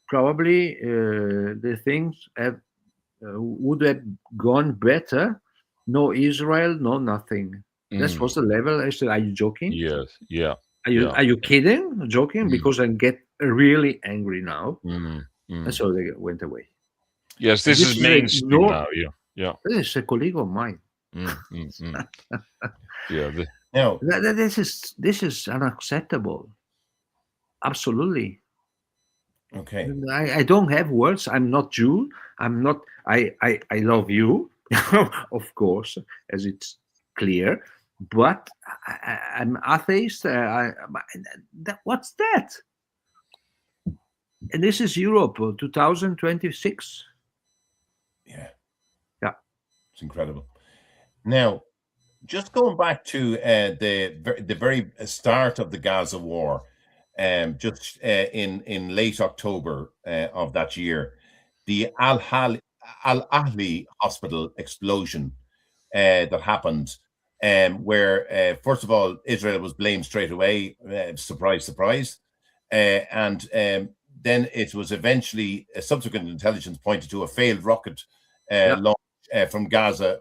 probably the things would have gone better. No Israel, no nothing. That was the level. I said, "Are you joking? Yes, yeah. Are you kidding? Joking?" Because I get really angry now, and so they went away. Yes, this is mainstream now. Yeah. This is a colleague of mine. Yeah. Now, this is unacceptable. Absolutely. Okay. I don't have words. I'm not Jew. I'm not. I love you, of course, as it's clear. But I'm atheist. What's that? And this is Europe, 2026. Yeah. Yeah. It's incredible. Now, just going back to the very start of the Gaza war, just in late October of that year, the Al-Ahli hospital explosion that happened, where first of all Israel was blamed straight away, surprise, surprise, and then it was eventually subsequent intelligence pointed to a failed rocket launch from Gaza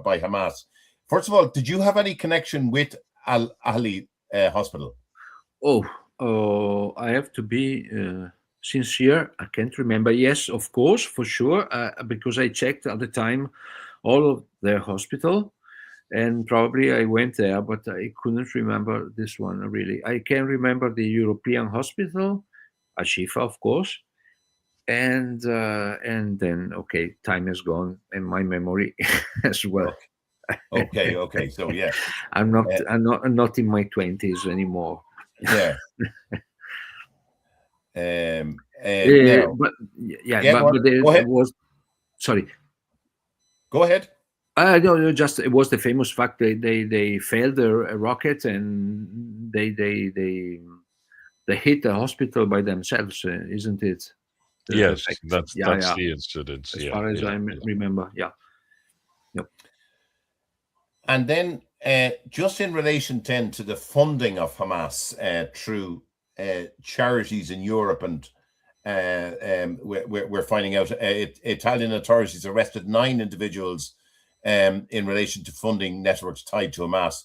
by Hamas. First of all, did you have any connection with Al-Ahli hospital? I have to be sincere. I can't remember. Yes, of course, for sure, because I checked at the time all of their hospital, and probably I went there, but I couldn't remember this one really. I can remember the European hospital, Ashifa, of course, and then time has gone, and my memory as well. Okay. So yeah, I'm not in my 20s anymore. Yeah. But there was. Sorry. Go ahead. No, just it was the famous fact they failed a rocket and they hit the hospital by themselves, isn't it? Yes, that's the incident. As far as I remember, yeah. Yep. And then, just in relation then to the funding of Hamas through charities in Europe, and we're finding out Italian authorities arrested 9 individuals in relation to funding networks tied to Hamas,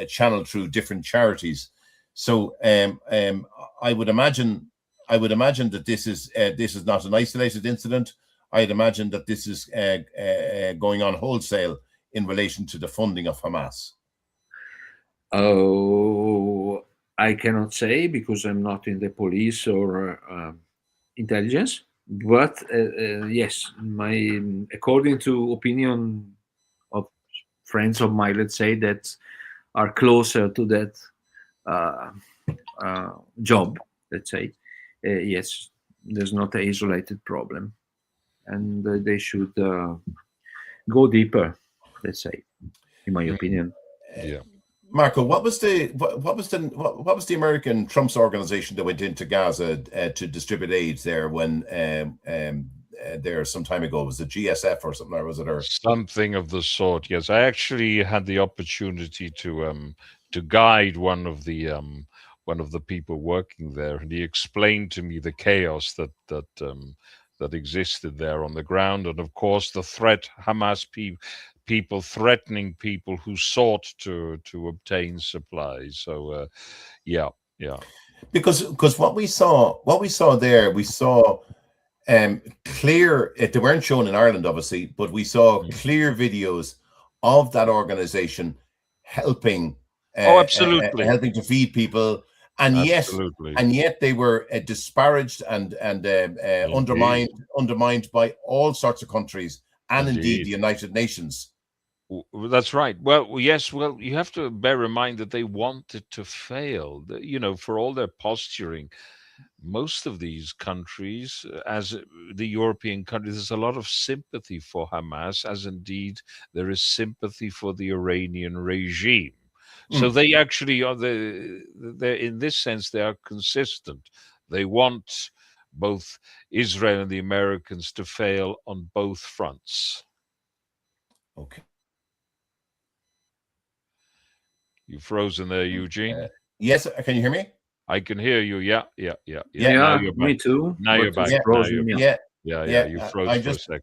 channeled through different charities. So I would imagine that this is not an isolated incident. I'd imagine that this is going on wholesale in relation to the funding of Hamas. Oh, I cannot say because I'm not in the police or intelligence. But yes, according to opinion of friends of mine, let's say, that are closer to that uh, job, let's say, yes, there's not an isolated problem, and they should go deeper, let's say, in my opinion. Yeah. Marco, what was the American Trump's organization that went into Gaza to distribute aid there when there some time ago? Was it GSF or something, or was it something of the sort? Yes, I actually had the opportunity to guide one of the people working there, and he explained to me the chaos that existed there on the ground, and of course the threat Hamas people threatening people who sought to obtain supplies. So yeah. because what we saw there, we saw clear. They weren't shown in Ireland, obviously, but we saw clear videos of that organization helping. Absolutely. Helping to feed people, and Absolutely. yet they were disparaged and undermined by all sorts of countries, and indeed the United Nations. That's right. Well, yes. Well, you have to bear in mind that they wanted to fail. For all their posturing, most of these countries, as the European countries, there's a lot of sympathy for Hamas, as indeed there is sympathy for the Iranian regime. So they actually are they're in this sense they are consistent. They want both Israel and the Americans to fail on both fronts. Okay. You've frozen there, Eugene. Yes, can you hear me? I can hear you. Yeah. Yeah, me too. Now you're back. Yeah. You froze for a sec.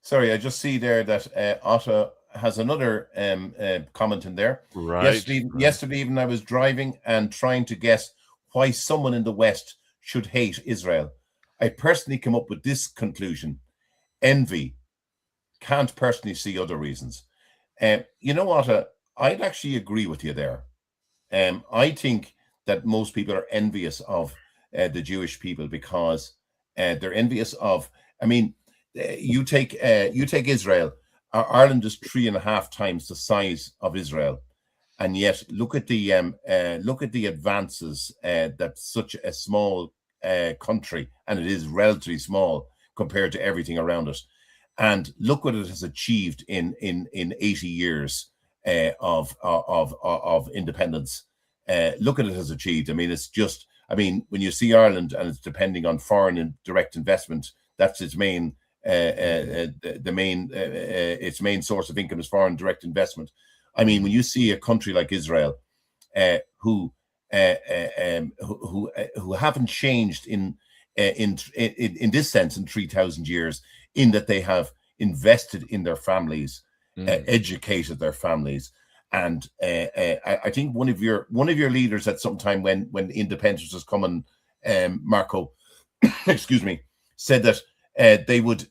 Sorry, I just see there that Otta has another comment in there. Right. Yesterday even I was driving and trying to guess why someone in the West should hate Israel. I personally came up with this conclusion: envy. Can't personally see other reasons. You know what? I'd actually agree with you there. I think that most people are envious of the Jewish people because they're envious of. I mean, you take Israel. Ireland is 3.5 times the size of Israel, and yet look at the advances that such a small country, and it is relatively small compared to everything around it. And look what it has achieved in 80 years of independence. Look at it has achieved. I mean, it's just. I mean, when you see Ireland and it's depending on foreign and direct investment, that's its main. Its main source of income is foreign direct investment. I mean, when you see a country like Israel, who haven't changed in this sense in 3,000 years, in that they have invested in their families, educated their families, and I think one of your leaders at some time when independence was coming, Marco, excuse me, said that they would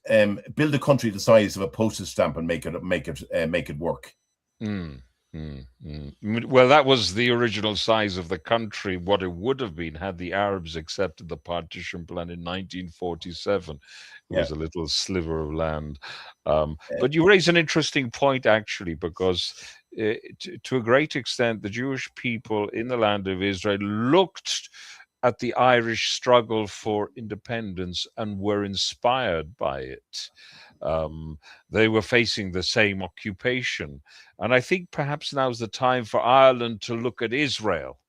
build a country the size of a postage stamp and make it work. Well, that was the original size of the country, what it would have been had the Arabs accepted the partition plan in 1947. It was a little sliver of land. But you raise an interesting point, actually, because to a great extent, the Jewish people in the land of Israel looked at the Irish struggle for independence and were inspired by it. They were facing the same occupation. And I think perhaps now's the time for Ireland to look at Israel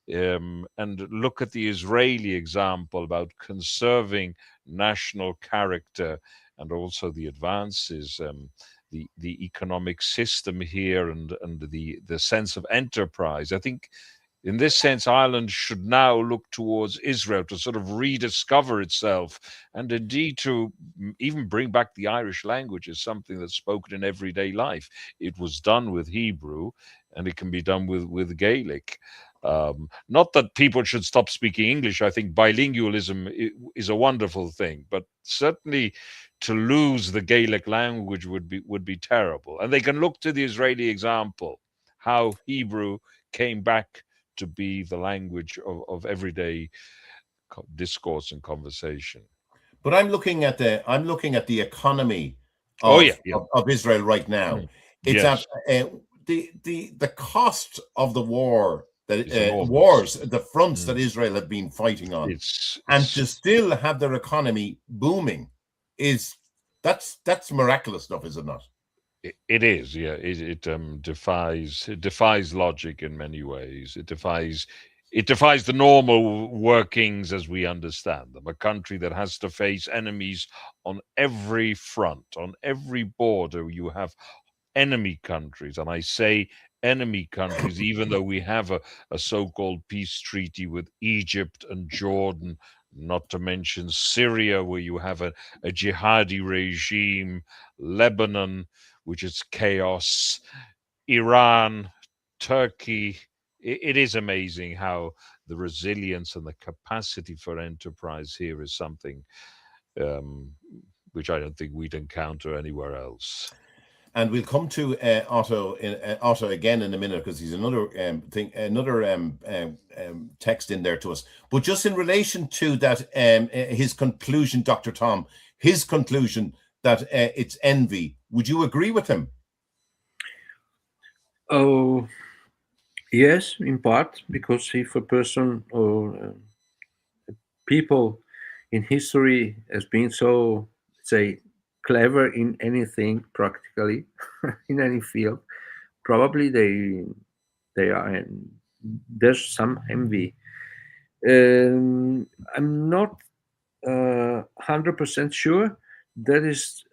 and look at the Israeli example about conserving national character and also the advances the economic system here and the sense of enterprise. I think in this sense, Ireland should now look towards Israel to sort of rediscover itself, and indeed to even bring back the Irish language as something that's spoken in everyday life. It was done with Hebrew, and it can be done with Gaelic. Not that people should stop speaking English. I think bilingualism is a wonderful thing, but certainly to lose the Gaelic language would be terrible. And they can look to the Israeli example, how Hebrew came back to be the language of everyday discourse and conversation. But I'm looking at the economy of of Israel right now. It's yes. at the cost of the war that wars, the fronts that Israel have been fighting on, and to still have their economy booming that's miraculous stuff, is it not? It is, yeah. It defies logic in many ways. It defies the normal workings as we understand them. A country that has to face enemies on every front, on every border. You have enemy countries, and I say enemy countries, even though we have a so-called peace treaty with Egypt and Jordan, not to mention Syria, where you have a jihadi regime, Lebanon, which is chaos, Iran, Turkey. It is amazing how the resilience and the capacity for enterprise here is something which I don't think we'd encounter anywhere else. And we'll come to Otto again in a minute, because he's another text in there to us. But just in relation to that, his conclusion, Dr. Tom, his conclusion that it's envy. Would you agree with him? Oh, yes, in part, because if a person or people in history has been so, say, clever in anything, practically, in any field, probably they are. There's some envy. I'm not 100% sure. There is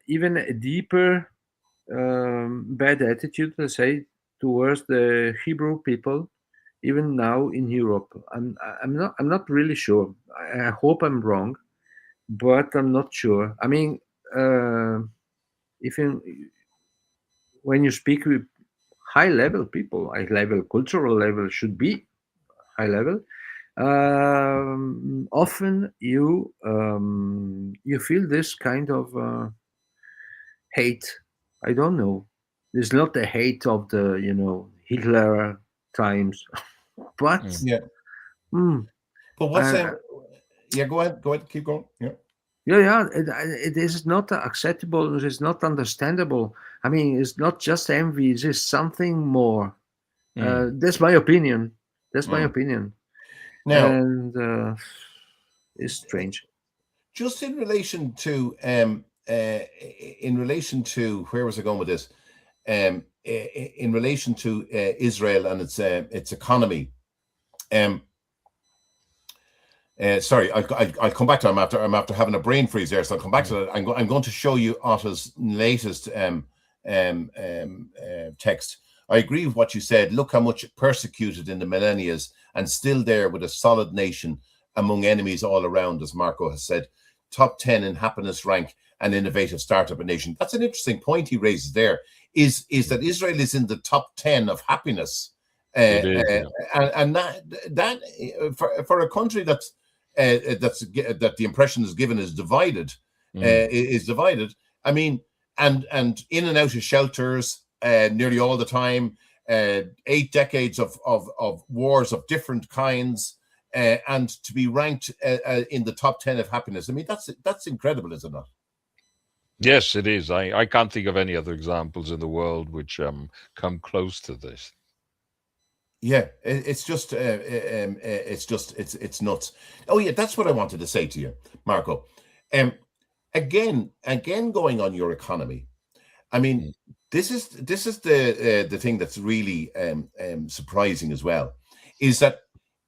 even a deeper bad attitude, let's say, towards the Hebrew people, even now in Europe. I'm not really sure. I hope I'm wrong, but I'm not sure. I mean, when you speak with high level people, high level cultural level should be high level. Often you feel this kind of hate. I don't know. It's not the hate of the Hitler times, but yeah. But what's yeah? Go ahead, keep going. Yeah. Yeah. It is not acceptable. It is not understandable. I mean, it's not just envy. It is something more. That's my opinion. Now, and it's strange. Just in relation to where was I going with this? In relation to Israel and its economy. Sorry, I'll come back to it. I'm after having a brain freeze there, so I'll come back to that. I'm going to show you Otto's latest text. I agree with what you said. Look how much persecuted in the millennia and still there with a solid nation among enemies all around, as Marco has said. Top 10 in happiness rank and innovative startup nation. That's an interesting point he raises there, is that Israel is in the top 10 of happiness. And that for a country that the impression is given is divided, I mean, and in and out of shelters nearly all the time, 8 decades of wars of different kinds, and to be ranked in the top 10 of happiness. I mean, that's incredible, is it not? Yes, it is. I can't think of any other examples in the world which come close to this. Yeah, it's nuts. Oh yeah, that's what I wanted to say to you, Marco. Again, going on your economy. I mean, this is the thing that's really surprising as well, is that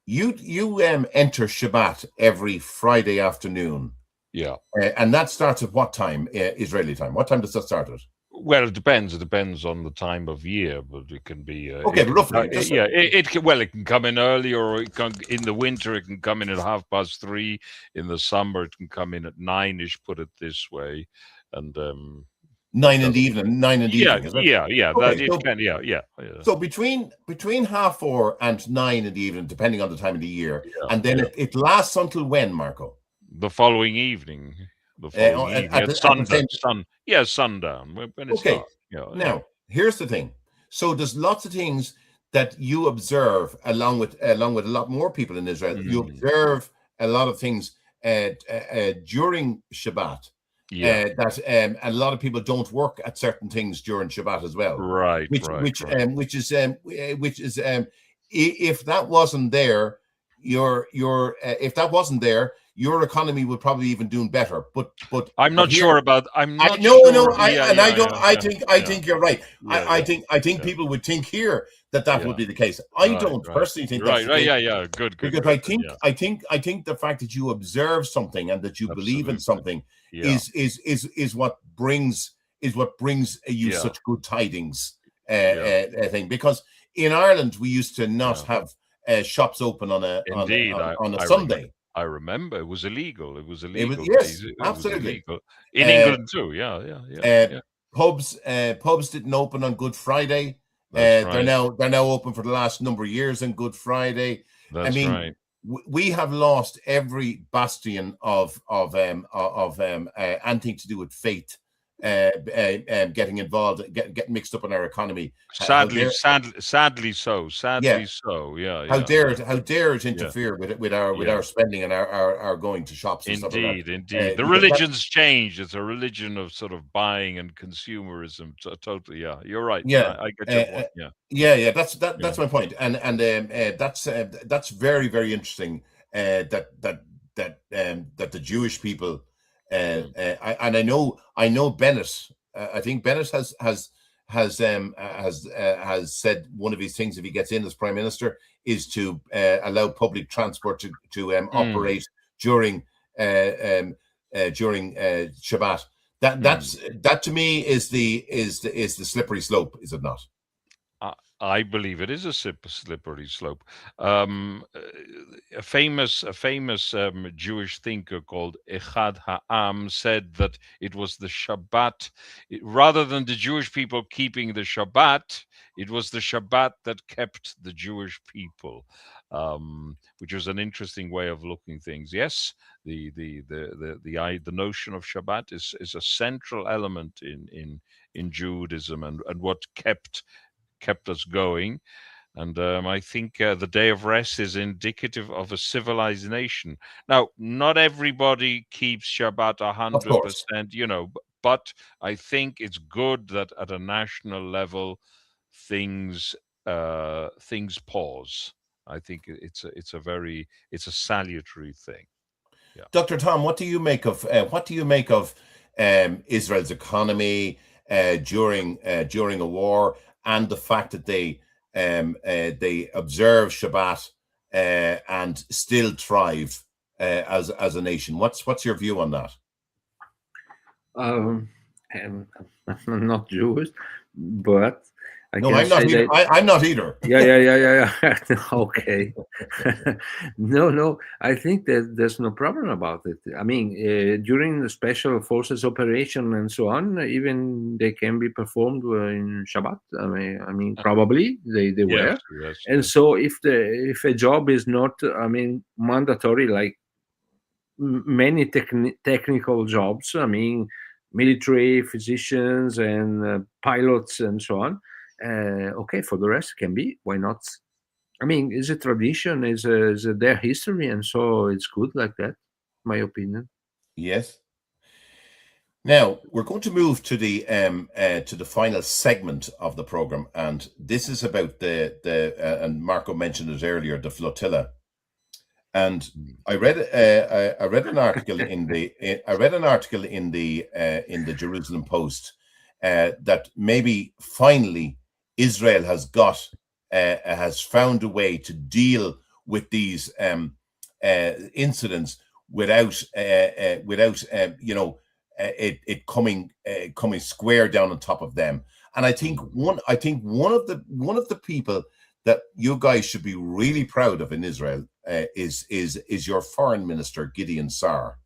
you enter Shabbat every Friday afternoon. Yeah. And that starts at what time, Israeli time? What time does that start at? Well, it depends. It depends on the time of year, but it can be. Okay, It but can, roughly, just yeah, it can. Well, it can come in early, or it can in the winter. It can come in at 3:30. In the summer, it can come in at 9ish. Put it this way, and it 9 in the does. evening. 9 in the Yeah, evening, is it? yeah. That Okay, it so can. Yeah. so between 4:30 and 9 in the evening, depending on the time of the year, Yeah, and then yeah. it lasts until when, Marco? The following evening. The following evening At at the same. sundown when it Okay. starts. Yeah. Now, here's the thing. So there's lots of things that you observe along with a lot more people in Israel. You Mm, observe a lot of things during Shabbat. yeah. That a lot of people don't work at certain things during Shabbat as well, Right. which is if that wasn't there, if that wasn't there, your economy would probably even do better. But I'm not here. sure about. I'm I not no no sure. I Yeah, and I yeah, don't yeah, I yeah, think yeah, you're right. yeah, I think yeah, people would think here that yeah. would be the case. I Right, don't right, personally think that's right, the right. case, Yeah. Good, because good. Yeah, I think the fact that you observe something and that you believe in absolutely. something Yeah, is what brings you yeah, such good tidings yeah, thing. Because in Ireland we used to not yeah. have shops open Indeed, on a I remember. Sunday. I remember it was illegal. It was It was, illegal days. yes, It was absolutely. illegal in Uh, England too. Yeah. Uh, Yeah. pubs didn't open on Good Friday. That's They're right. now open for the last number of years on Good Friday. I That's mean, right. we have lost every bastion of anything to do with faith, getting involved, getting mixed up in our economy. How Sadly, dare, sadly so. yeah, Sadly so. how dare it Yeah. interfere with Yeah. our spending and our going to shops and stuff like Indeed, that? indeed. The Because that, religion's changed. It's a religion of sort of buying and consumerism. Totally, yeah. You're right. yeah, I get uh, your uh, point. Yeah, yeah. yeah. That's my point, and that's very very interesting. That the Jewish people, and I know Bennett. I think Bennett has said one of his things if he gets in as prime minister is to allow public transport to Mm, operate during Shabbat. mm. That to me is the slippery slope, is it not? I believe it is a slippery slope. Um, uh, a famous Jewish thinker called Echad Ha'am said that it was the Shabbat, rather than the Jewish people keeping the Shabbat, it was the Shabbat that kept the Jewish people, which was an interesting way of looking things. Yes, the notion of Shabbat is a central element in Judaism, and what kept us going. And I think the day of rest is indicative of a civilized nation. Now, not everybody keeps Shabbat a Of hundred course. percent, but I think it's good that at a national level things things pause. I think it's a salutary thing. Yeah. Dr. Tom, what do you make of Israel's economy during a war, and the fact that they observe Shabbat and still thrive as a nation? What's your view on that? And I'm not Jewish, but I No, can I'm not say either. that. I'm not either. Yeah. Okay. No. I think that there's no problem about it. I mean, during the special forces operation and so on, even they can be performed in Shabbat. I mean, probably they Yes, were. yes, And yes. so, if a job is not, I mean, mandatory, like many technical jobs, I mean, military, physicians, and pilots, and so on. Okay, for the rest, can be. Why not? I mean, it's a tradition, is their history, and so it's good like that. My opinion. Yes. Now we're going to move to the final segment of the program, and this is about the and Marco mentioned it earlier, the flotilla. And Mm. I read an article in the Jerusalem Post that maybe finally Israel has found a way to deal with these incidents without it coming square down on top of them. And I think one of the people that you guys should be really proud of in Israel is your foreign minister Gideon Sa'ar,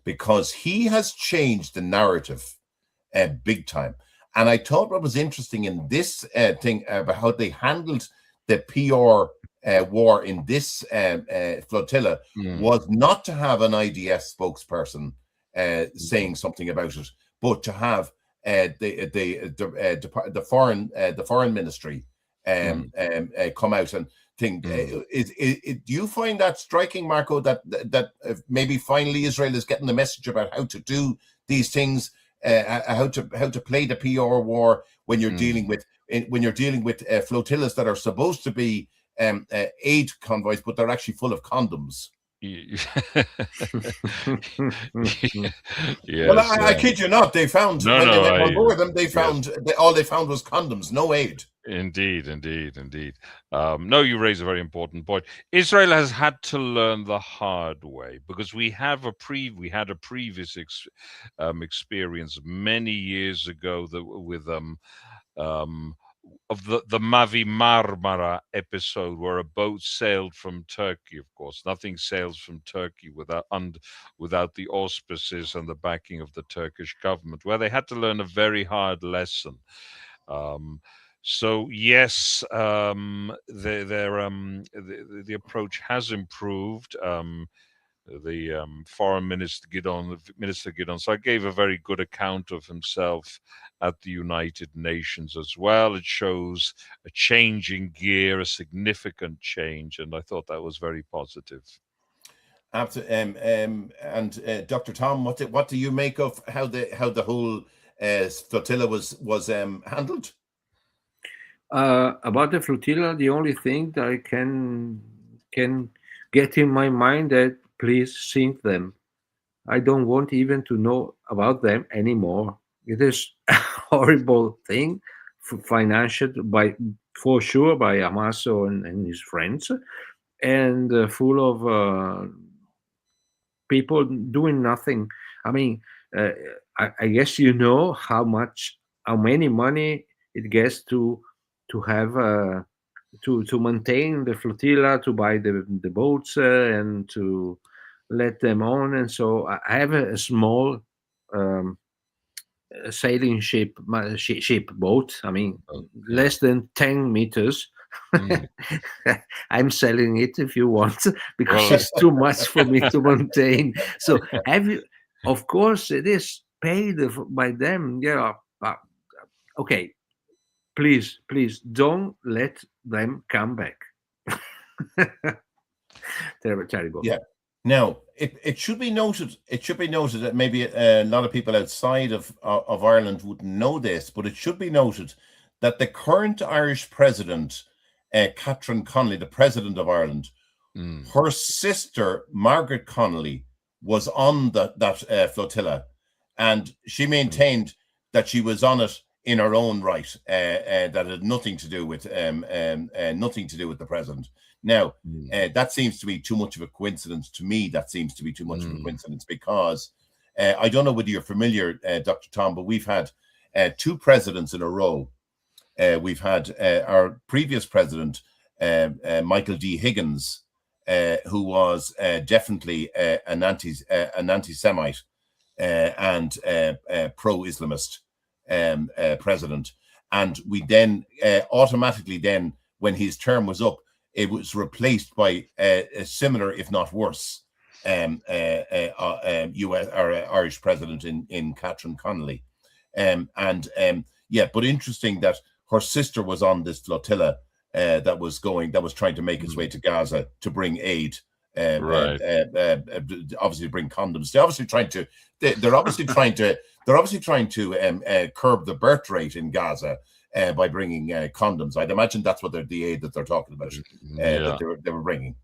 because he has changed the narrative big time. And I thought what was interesting in this thing about how they handled the PR war in this flotilla was not to have an IDF spokesperson saying something about it, but to have the foreign ministry come out and think. Do you find that striking, Marco? That maybe finally Israel is getting the message about how to do these things, how to play the PR war when you're dealing with flotillas that are supposed to be aid convoys, but they're actually full of condoms. Yes, well, I kid you not. They found they went on board them. They found all they found was condoms, no aid. Indeed. No, you raise a very important point. Israel has had to learn the hard way, because we had a previous experience many years ago with of the Mavi Marmara episode, where a boat sailed from Turkey. Of course, nothing sails from Turkey without the auspices and the backing of the Turkish government, where they had to learn a very hard lesson. So yes, the approach has improved. The foreign minister Gideon Sa'ar gave a very good account of himself at the United Nations as well. It shows a change in gear, a significant change, and I thought that was very positive. Absolutely. And Dr. Tom, what do you make of how the whole flotilla was handled? About the flotilla, the only thing that I can get in my mind that please sink them. I don't want even to know about them anymore. It is a horrible thing, financed for sure by Amaso and his friends, and full of people doing nothing. I mean, I guess you know how many money it gets to have to maintain the flotilla, to buy the boats and to let them on. And so I have a small sailing ship boat. I mean, less than 10 meters. I'm selling it if you want, because it's too much for me to maintain. So of course it is paid by them. Yeah. Okay. Please don't let them come back. Terrible. Yeah. Now, it should be noted. That maybe a lot of people outside of Ireland wouldn't know this, but it should be noted that the current Irish president, Catherine Connolly, the president of Ireland, her sister Margaret Connolly was on that flotilla, and she maintained that she was on it in her own right, that had nothing to do with the president. Now, that seems to be too much of a coincidence to me. That seems to be too much of a coincidence, because I don't know whether you're familiar, Dr. Tom, but we've had two presidents in a row. We've had our previous president, Michael D. Higgins, who was definitely an anti-Semite and pro-Islamist president, and we then automatically then, when his term was up, it was replaced by a similar, if not worse, US or Irish president in Catherine Connolly, but interesting that her sister was on this flotilla that was trying to make its way to Gaza to bring aid. Obviously bring condoms. They're obviously trying to curb the birth rate in Gaza by bringing condoms. I'd imagine that's what the aid that they're talking about that they were bringing.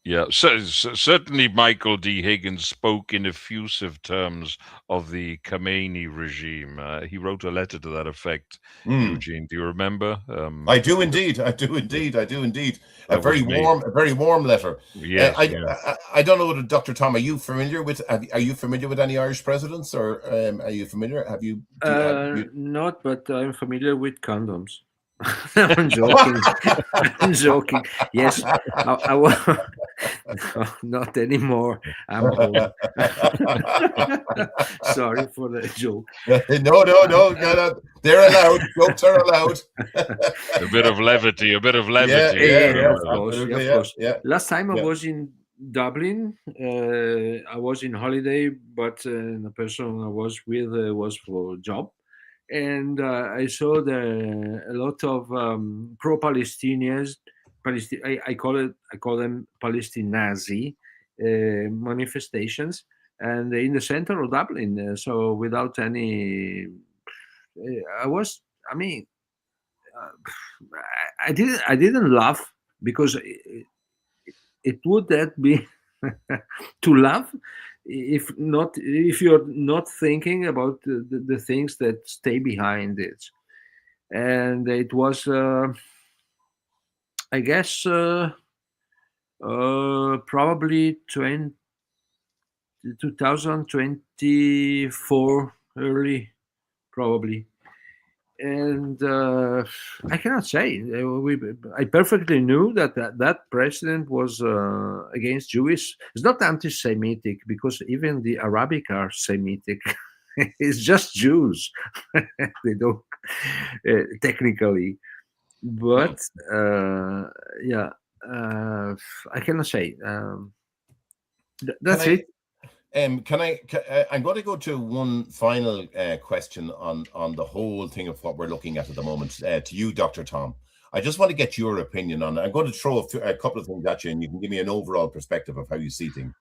Yeah, so certainly Michael D. Higgins spoke in effusive terms of the Khamenei regime. He wrote a letter to that effect. Eugene, do you remember? I do indeed. I do indeed. I do indeed. A That was me. very warm letter. Yes, I don't know, Dr. Tom. Are you familiar with? Are you familiar with any Irish presidents, or are you familiar? Have you? Not, but I'm familiar with condoms. I'm joking. I'm joking. Yes, I no, not anymore. I'm home. Sorry for the joke. No. They're allowed. Jokes are allowed. a bit of levity. Yeah, of course. Absolutely, Of course. yeah. Last time I was in Dublin. I was in holiday, but the person I was with was for a job. And I saw a lot of pro-Palestinians. I call them Palestine Nazi manifestations, and in the center of Dublin. So without any, I was. I mean, I didn't laugh because it would that be to laugh if you're not thinking about the things that stay behind it. And it was I guess probably 2024 early, probably. And I cannot say. I perfectly knew that president was against Jewish. It's not anti-Semitic because even the Arabic are Semitic. It's just Jews. They don't technically, but yeah, I cannot say. That's it. I'm going to go to one final question on the whole thing of what we're looking at the moment. To you, Dr. Tom, I just want to get your opinion on it. I'm going to throw a couple of things at you, and you can give me an overall perspective of how you see things.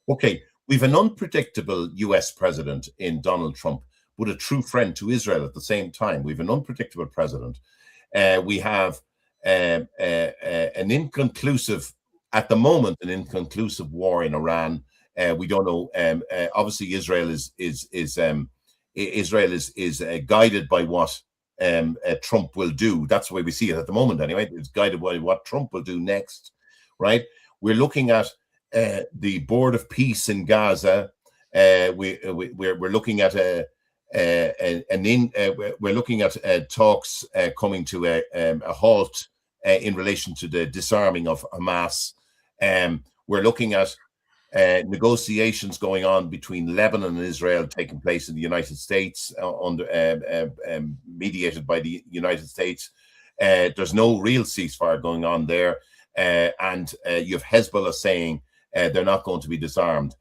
Okay, we've an unpredictable US president in Donald Trump, but a true friend to Israel at the same time. We've an unpredictable president. We have an inconclusive, at the moment, an inconclusive war in Iran. We don't know. Obviously, Israel is guided by what Trump will do. That's the way we see it at the moment. Anyway, it's guided by what Trump will do next. Right? We're looking at the Board of Peace in Gaza. We're looking at we're looking at talks coming to a halt in relation to the disarming of Hamas. We're looking at negotiations going on between Lebanon and Israel taking place in the United States, mediated by the United States. There's no real ceasefire going on there, and you have Hezbollah saying they're not going to be disarmed.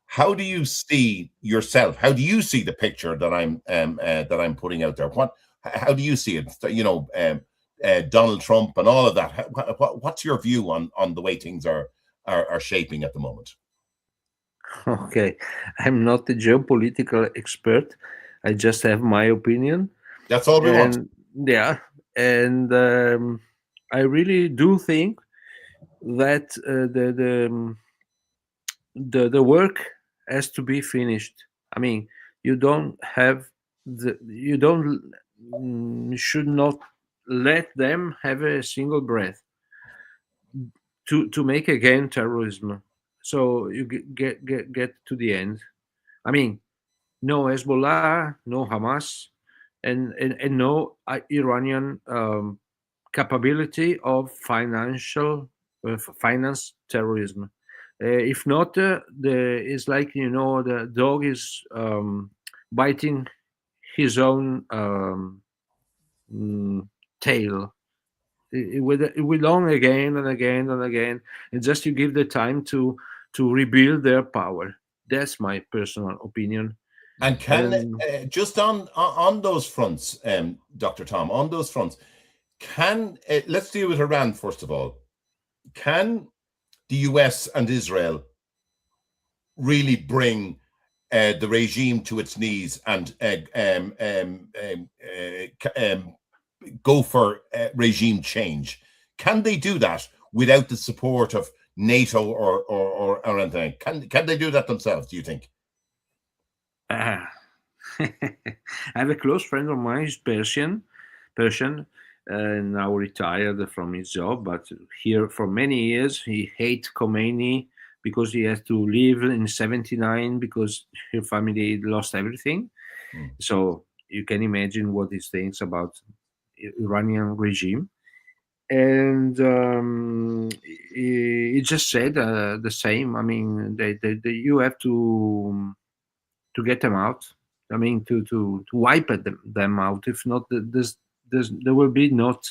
How do you see yourself? How do you see the picture that I'm putting out there? How do you see it? You know, Donald Trump and all of that. What's your view on the way things are shaping at the moment? Okay, I'm not a geopolitical expert. I just have my opinion. That's all we want. Yeah, and I really do think that the work has to be finished. I mean, you should not let them have a single breath to make again terrorism. So you get to the end. I mean, no Hezbollah, no Hamas, and no Iranian capability of finance terrorism. If not, it's like, you know, the dog is biting his own tail. It will long again and again and again, and just you give the time to rebuild their power. That's my personal opinion. And can just on those fronts, Dr. Tom, on those fronts, let's deal with Iran first of all. Can the US and Israel really bring the regime to its knees and go for regime change? Can they do that without the support of NATO or anything? Can they do that themselves, do you think? I have a close friend of mine, he's Persian, now retired from his job, but here for many years he hated Khomeini because he had to leave in '79 because her family lost everything. Mm. So you can imagine what he thinks about Iranian regime. And he just said the same. I mean, you have to get them out. I mean, to wipe them out. If not, there will be not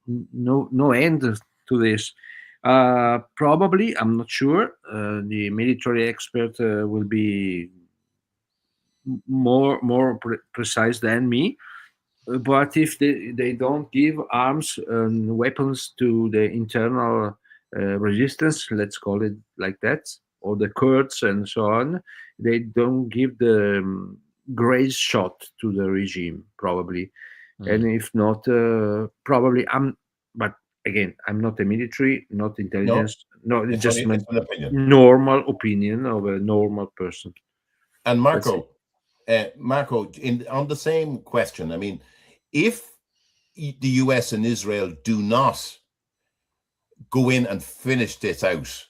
no end to this. Probably, I'm not sure. The military expert will be more precise than me. But if they don't give arms and weapons to the internal resistance, let's call it like that, or the Kurds and so on, they don't give the great shot to the regime, probably. And if not, probably but again, I'm not a military, not No, intelligence. No, it's it's just only my it's an opinion. normal opinion of a normal person. And That's it. Marco, on the same question, I mean, if the US and Israel do not go in and finish this out,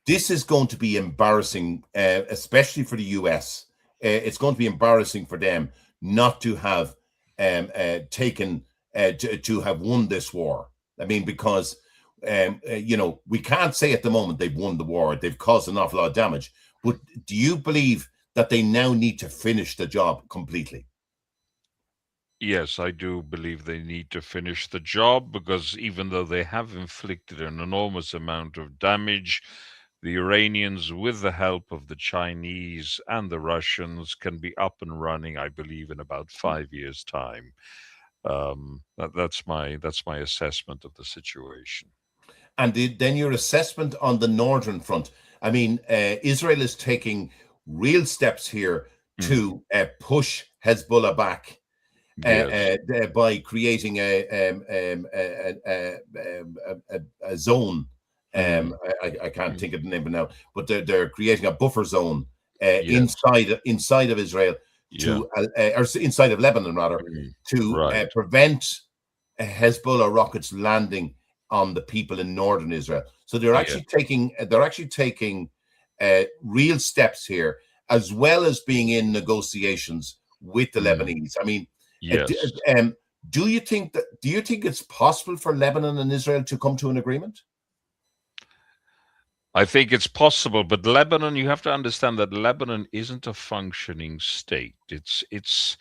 this is going to be embarrassing, especially for the US. It's going to be embarrassing for them not to have taken to have won this war. I mean, because we can't say at the moment they've won the war. They've caused an awful lot of damage. But do you believe that they now need to finish the job completely? Yes, I do believe they need to finish the job, because even though they have inflicted an enormous amount of damage, the Iranians, with the help of the Chinese and the Russians, can be up and running, I believe, in about 5 years' time. That's my assessment of the situation. And then your assessment on the northern front. I mean, Israel is taking real steps here to push Hezbollah back Yes. by creating a zone. I can't think of the name now, but they're creating a buffer zone Yes. inside of Israel to or inside of Lebanon rather, to Right. prevent Hezbollah rockets landing on the people in northern Israel. So they're actually taking real steps here, as well as being in negotiations with the Lebanese. I mean, Yes. do you think it's possible for Lebanon and Israel to come to an agreement? I think it's possible, but Lebanon, you have to understand that Lebanon isn't a functioning state. It's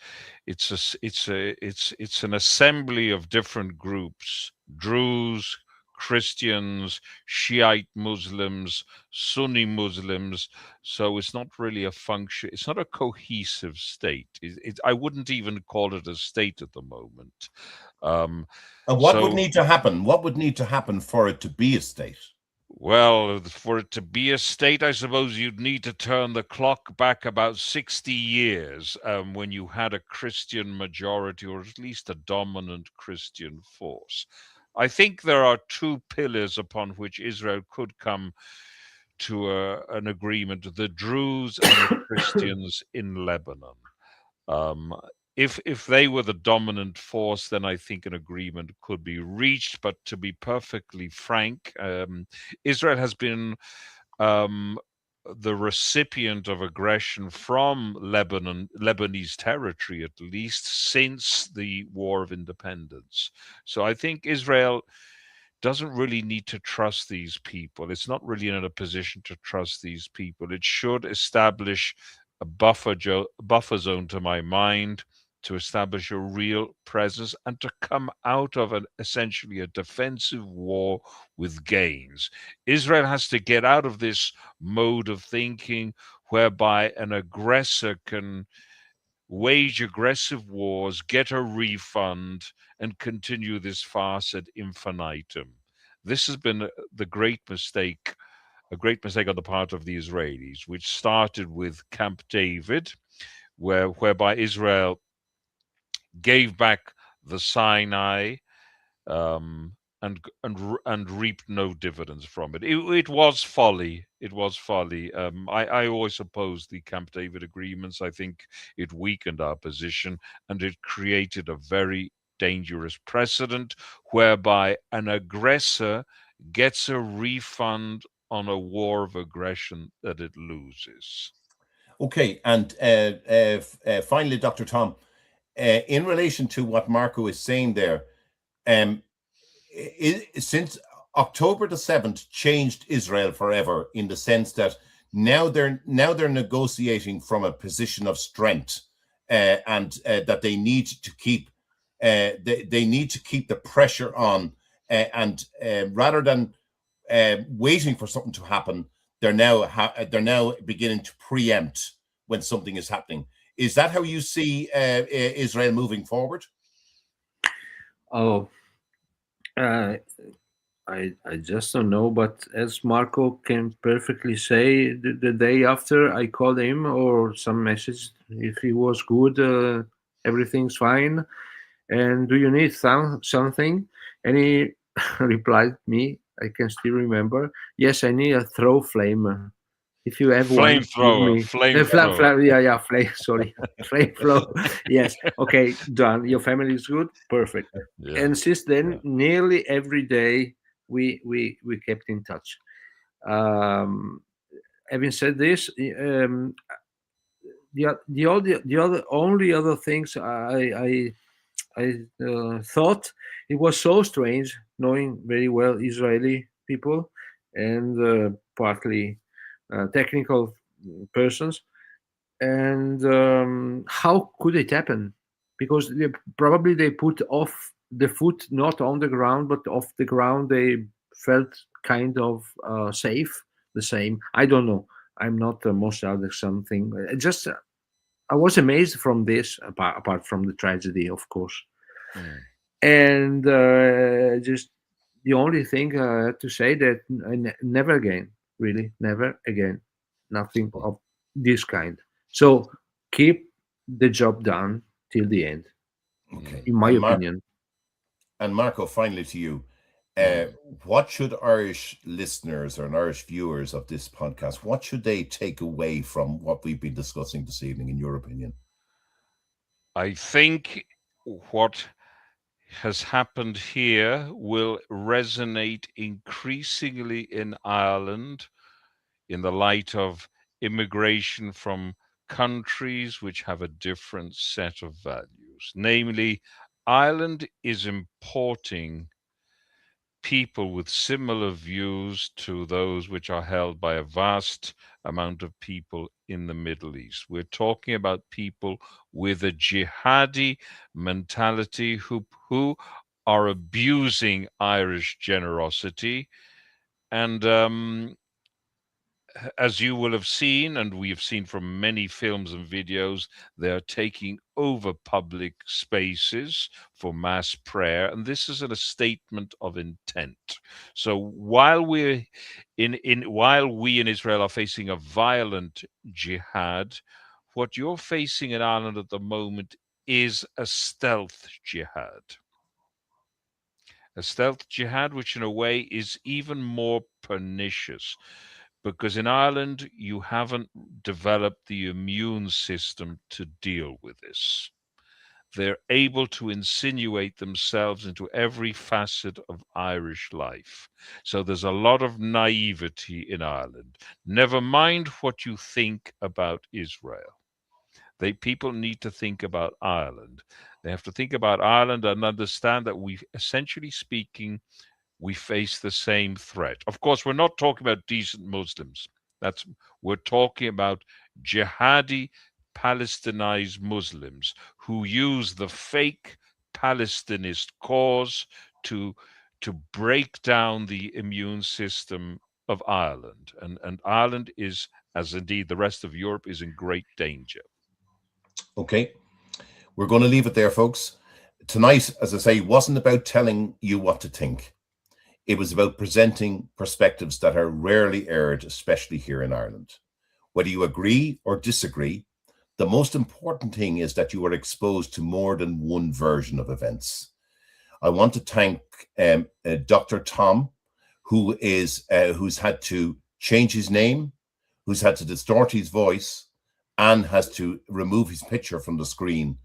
an assembly of different groups: Druze, Christians, Shiite Muslims, Sunni Muslims. So it's not really a function. It's not a cohesive state. I wouldn't even call it a state at the moment. And what would need to happen? What would need to happen for it to be a state? Well, for it to be a state, I suppose you'd need to turn the clock back about 60 years, when you had a Christian majority, or at least a dominant Christian force. I think there are two pillars upon which Israel could come to an agreement: the Druze and the Christians in Lebanon. If they were the dominant force, then I think an agreement could be reached. But to be perfectly frank, Israel has been the recipient of aggression from Lebanese territory, at least since the War of Independence. So I think Israel doesn't really need to trust these people. It's not really in a position to trust these people. It should establish a buffer zone, to my mind, to establish a real presence and to come out of essentially a defensive war with gains. Israel has to get out of this mode of thinking whereby an aggressor can wage aggressive wars, get a refund, and continue this farce ad infinitum. This has been a great mistake on the part of the Israelis, which started with Camp David, whereby Israel gave back the Sinai, and reaped no dividends from it. It was folly. It was folly. I always opposed the Camp David agreements. I think it weakened our position, and it created a very dangerous precedent whereby an aggressor gets a refund on a war of aggression that it loses. Okay, and finally, Dr. Tom, in relation to what Marco is saying there, since October the 7th changed Israel forever, in the sense that now they're negotiating from a position of strength, and that they need to keep they need to keep the pressure on, and rather than waiting for something to happen, they're now beginning to preempt when something is happening. Is that how you see Israel moving forward? Oh, I just don't know. But as Marco can perfectly say, the day after I called him or some message, if he was good, everything's fine. And do you need something? And he replied me, I can still remember, yes, I need a throw flame. If you have one, give me. Flamethrower. Yeah, flame. Sorry, flame flow. Yes. Okay, done. Your family is good. Perfect. Yeah. And since then, nearly every day we kept in touch. Having said this, the other only other things I thought, it was so strange knowing very well Israeli people and partly technical persons, and how could it happen? Because probably they put off the foot not on the ground but off the ground. They felt kind of safe. The same. I don't know. I'm not Mossad or something. Just I was amazed from this, apart from the tragedy, of course. And just the only thing I had to say that never again, really, never again, nothing of this kind. So keep the job done till the end, Okay. in my opinion. And Marco, finally to you. What should Irish listeners or Irish viewers of this podcast, what should they take away from what we've been discussing this evening, in your opinion? I think what has happened here will resonate increasingly in Ireland in the light of immigration from countries which have a different set of values. Namely, Ireland is importing people with similar views to those which are held by a vast amount of people in the Middle East. We're talking about people with a jihadi mentality who are abusing Irish generosity. And as you will have seen, and we have seen from many films and videos, they're taking over public spaces for mass prayer, and this is a statement of intent. So while we in Israel are facing a violent jihad, what you're facing in Ireland at the moment is a stealth jihad. A stealth jihad, which in a way is even more pernicious, because in Ireland you haven't developed the immune system to deal with this. They're able to insinuate themselves into every facet of Irish life. So there's a lot of naivety in Ireland. Never mind what you think about Israel. People need to think about Ireland. They have to think about Ireland and understand that essentially speaking, we face the same threat. Of course, we're not talking about decent Muslims. We're talking about jihadi Palestinized Muslims who use the fake Palestinist cause to break down the immune system of Ireland. And Ireland is, as indeed the rest of Europe, is in great danger. Okay. We're going to leave it there, folks. Tonight, as I say, wasn't about telling you what to think. It was about presenting perspectives that are rarely aired, especially here in Ireland. Whether you agree or disagree, the most important thing is that you are exposed to more than one version of events. I want to thank Dr. Tom, who's had to change his name, who's had to distort his voice, and has to remove his picture from the screen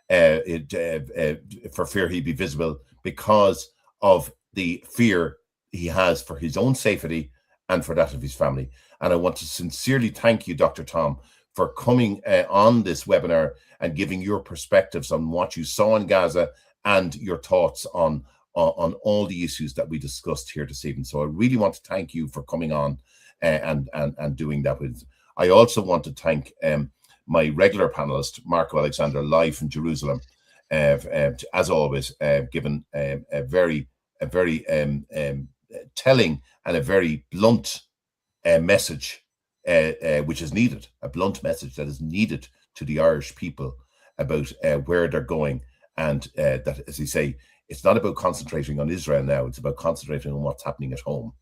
for fear he'd be visible, because of the fear he has for his own safety and for that of his family. And I want to sincerely thank you, Dr. Tom, for coming on this webinar and giving your perspectives on what you saw in Gaza and your thoughts on all the issues that we discussed here this evening. So I really want to thank you for coming on and doing that with us. I also want to thank my regular panelist, Marco Alexander, live from Jerusalem, as always, given a very telling and a very blunt message, which is needed, a blunt message that is needed to the Irish people about where they're going. And that, as you say, it's not about concentrating on Israel now, it's about concentrating on what's happening at home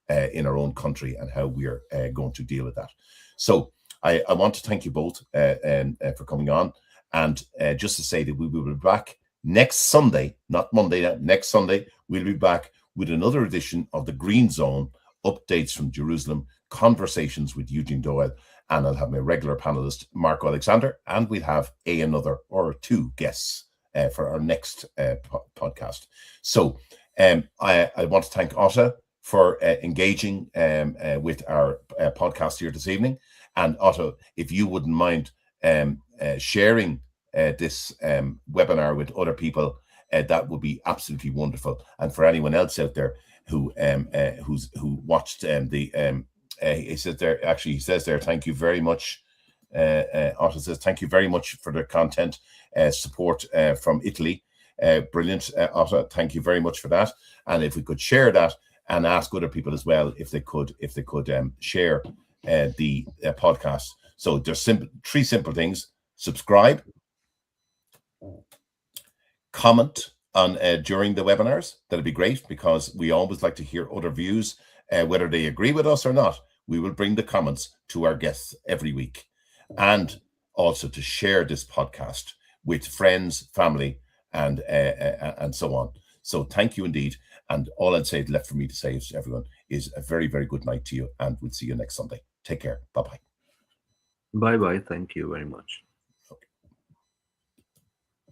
in our own country and how we are going to deal with that. So I want to thank you both for coming on. And just to say that we will be back next Sunday, not Monday, next Sunday, we'll be back with another edition of the Green Zone, updates from Jerusalem, conversations with Eugene Doyle, and I'll have my regular panelist, Marco Alexander, and we'll have another or two guests for our next podcast. So I want to thank Otta for engaging with our podcast here this evening. And Otto, if you wouldn't mind sharing this webinar with other people, that would be absolutely wonderful. And for anyone else out there who watched he says there, actually he says there, thank you very much. Otto says thank you very much for the content support from Italy. Brilliant, Otto. Thank you very much for that. And if we could share that and ask other people as well if they could share the podcast. So there's three simple things: subscribe, comment on during the webinars. That'd be great, because we always like to hear other views, whether they agree with us or not. We will bring the comments to our guests every week, and also to share this podcast with friends, family, and so on. So thank you indeed. And all I'd say left for me to say to everyone is a very, very good night to you, and we'll see you next Sunday. Take care. Bye-bye. Bye-bye. Thank you very much.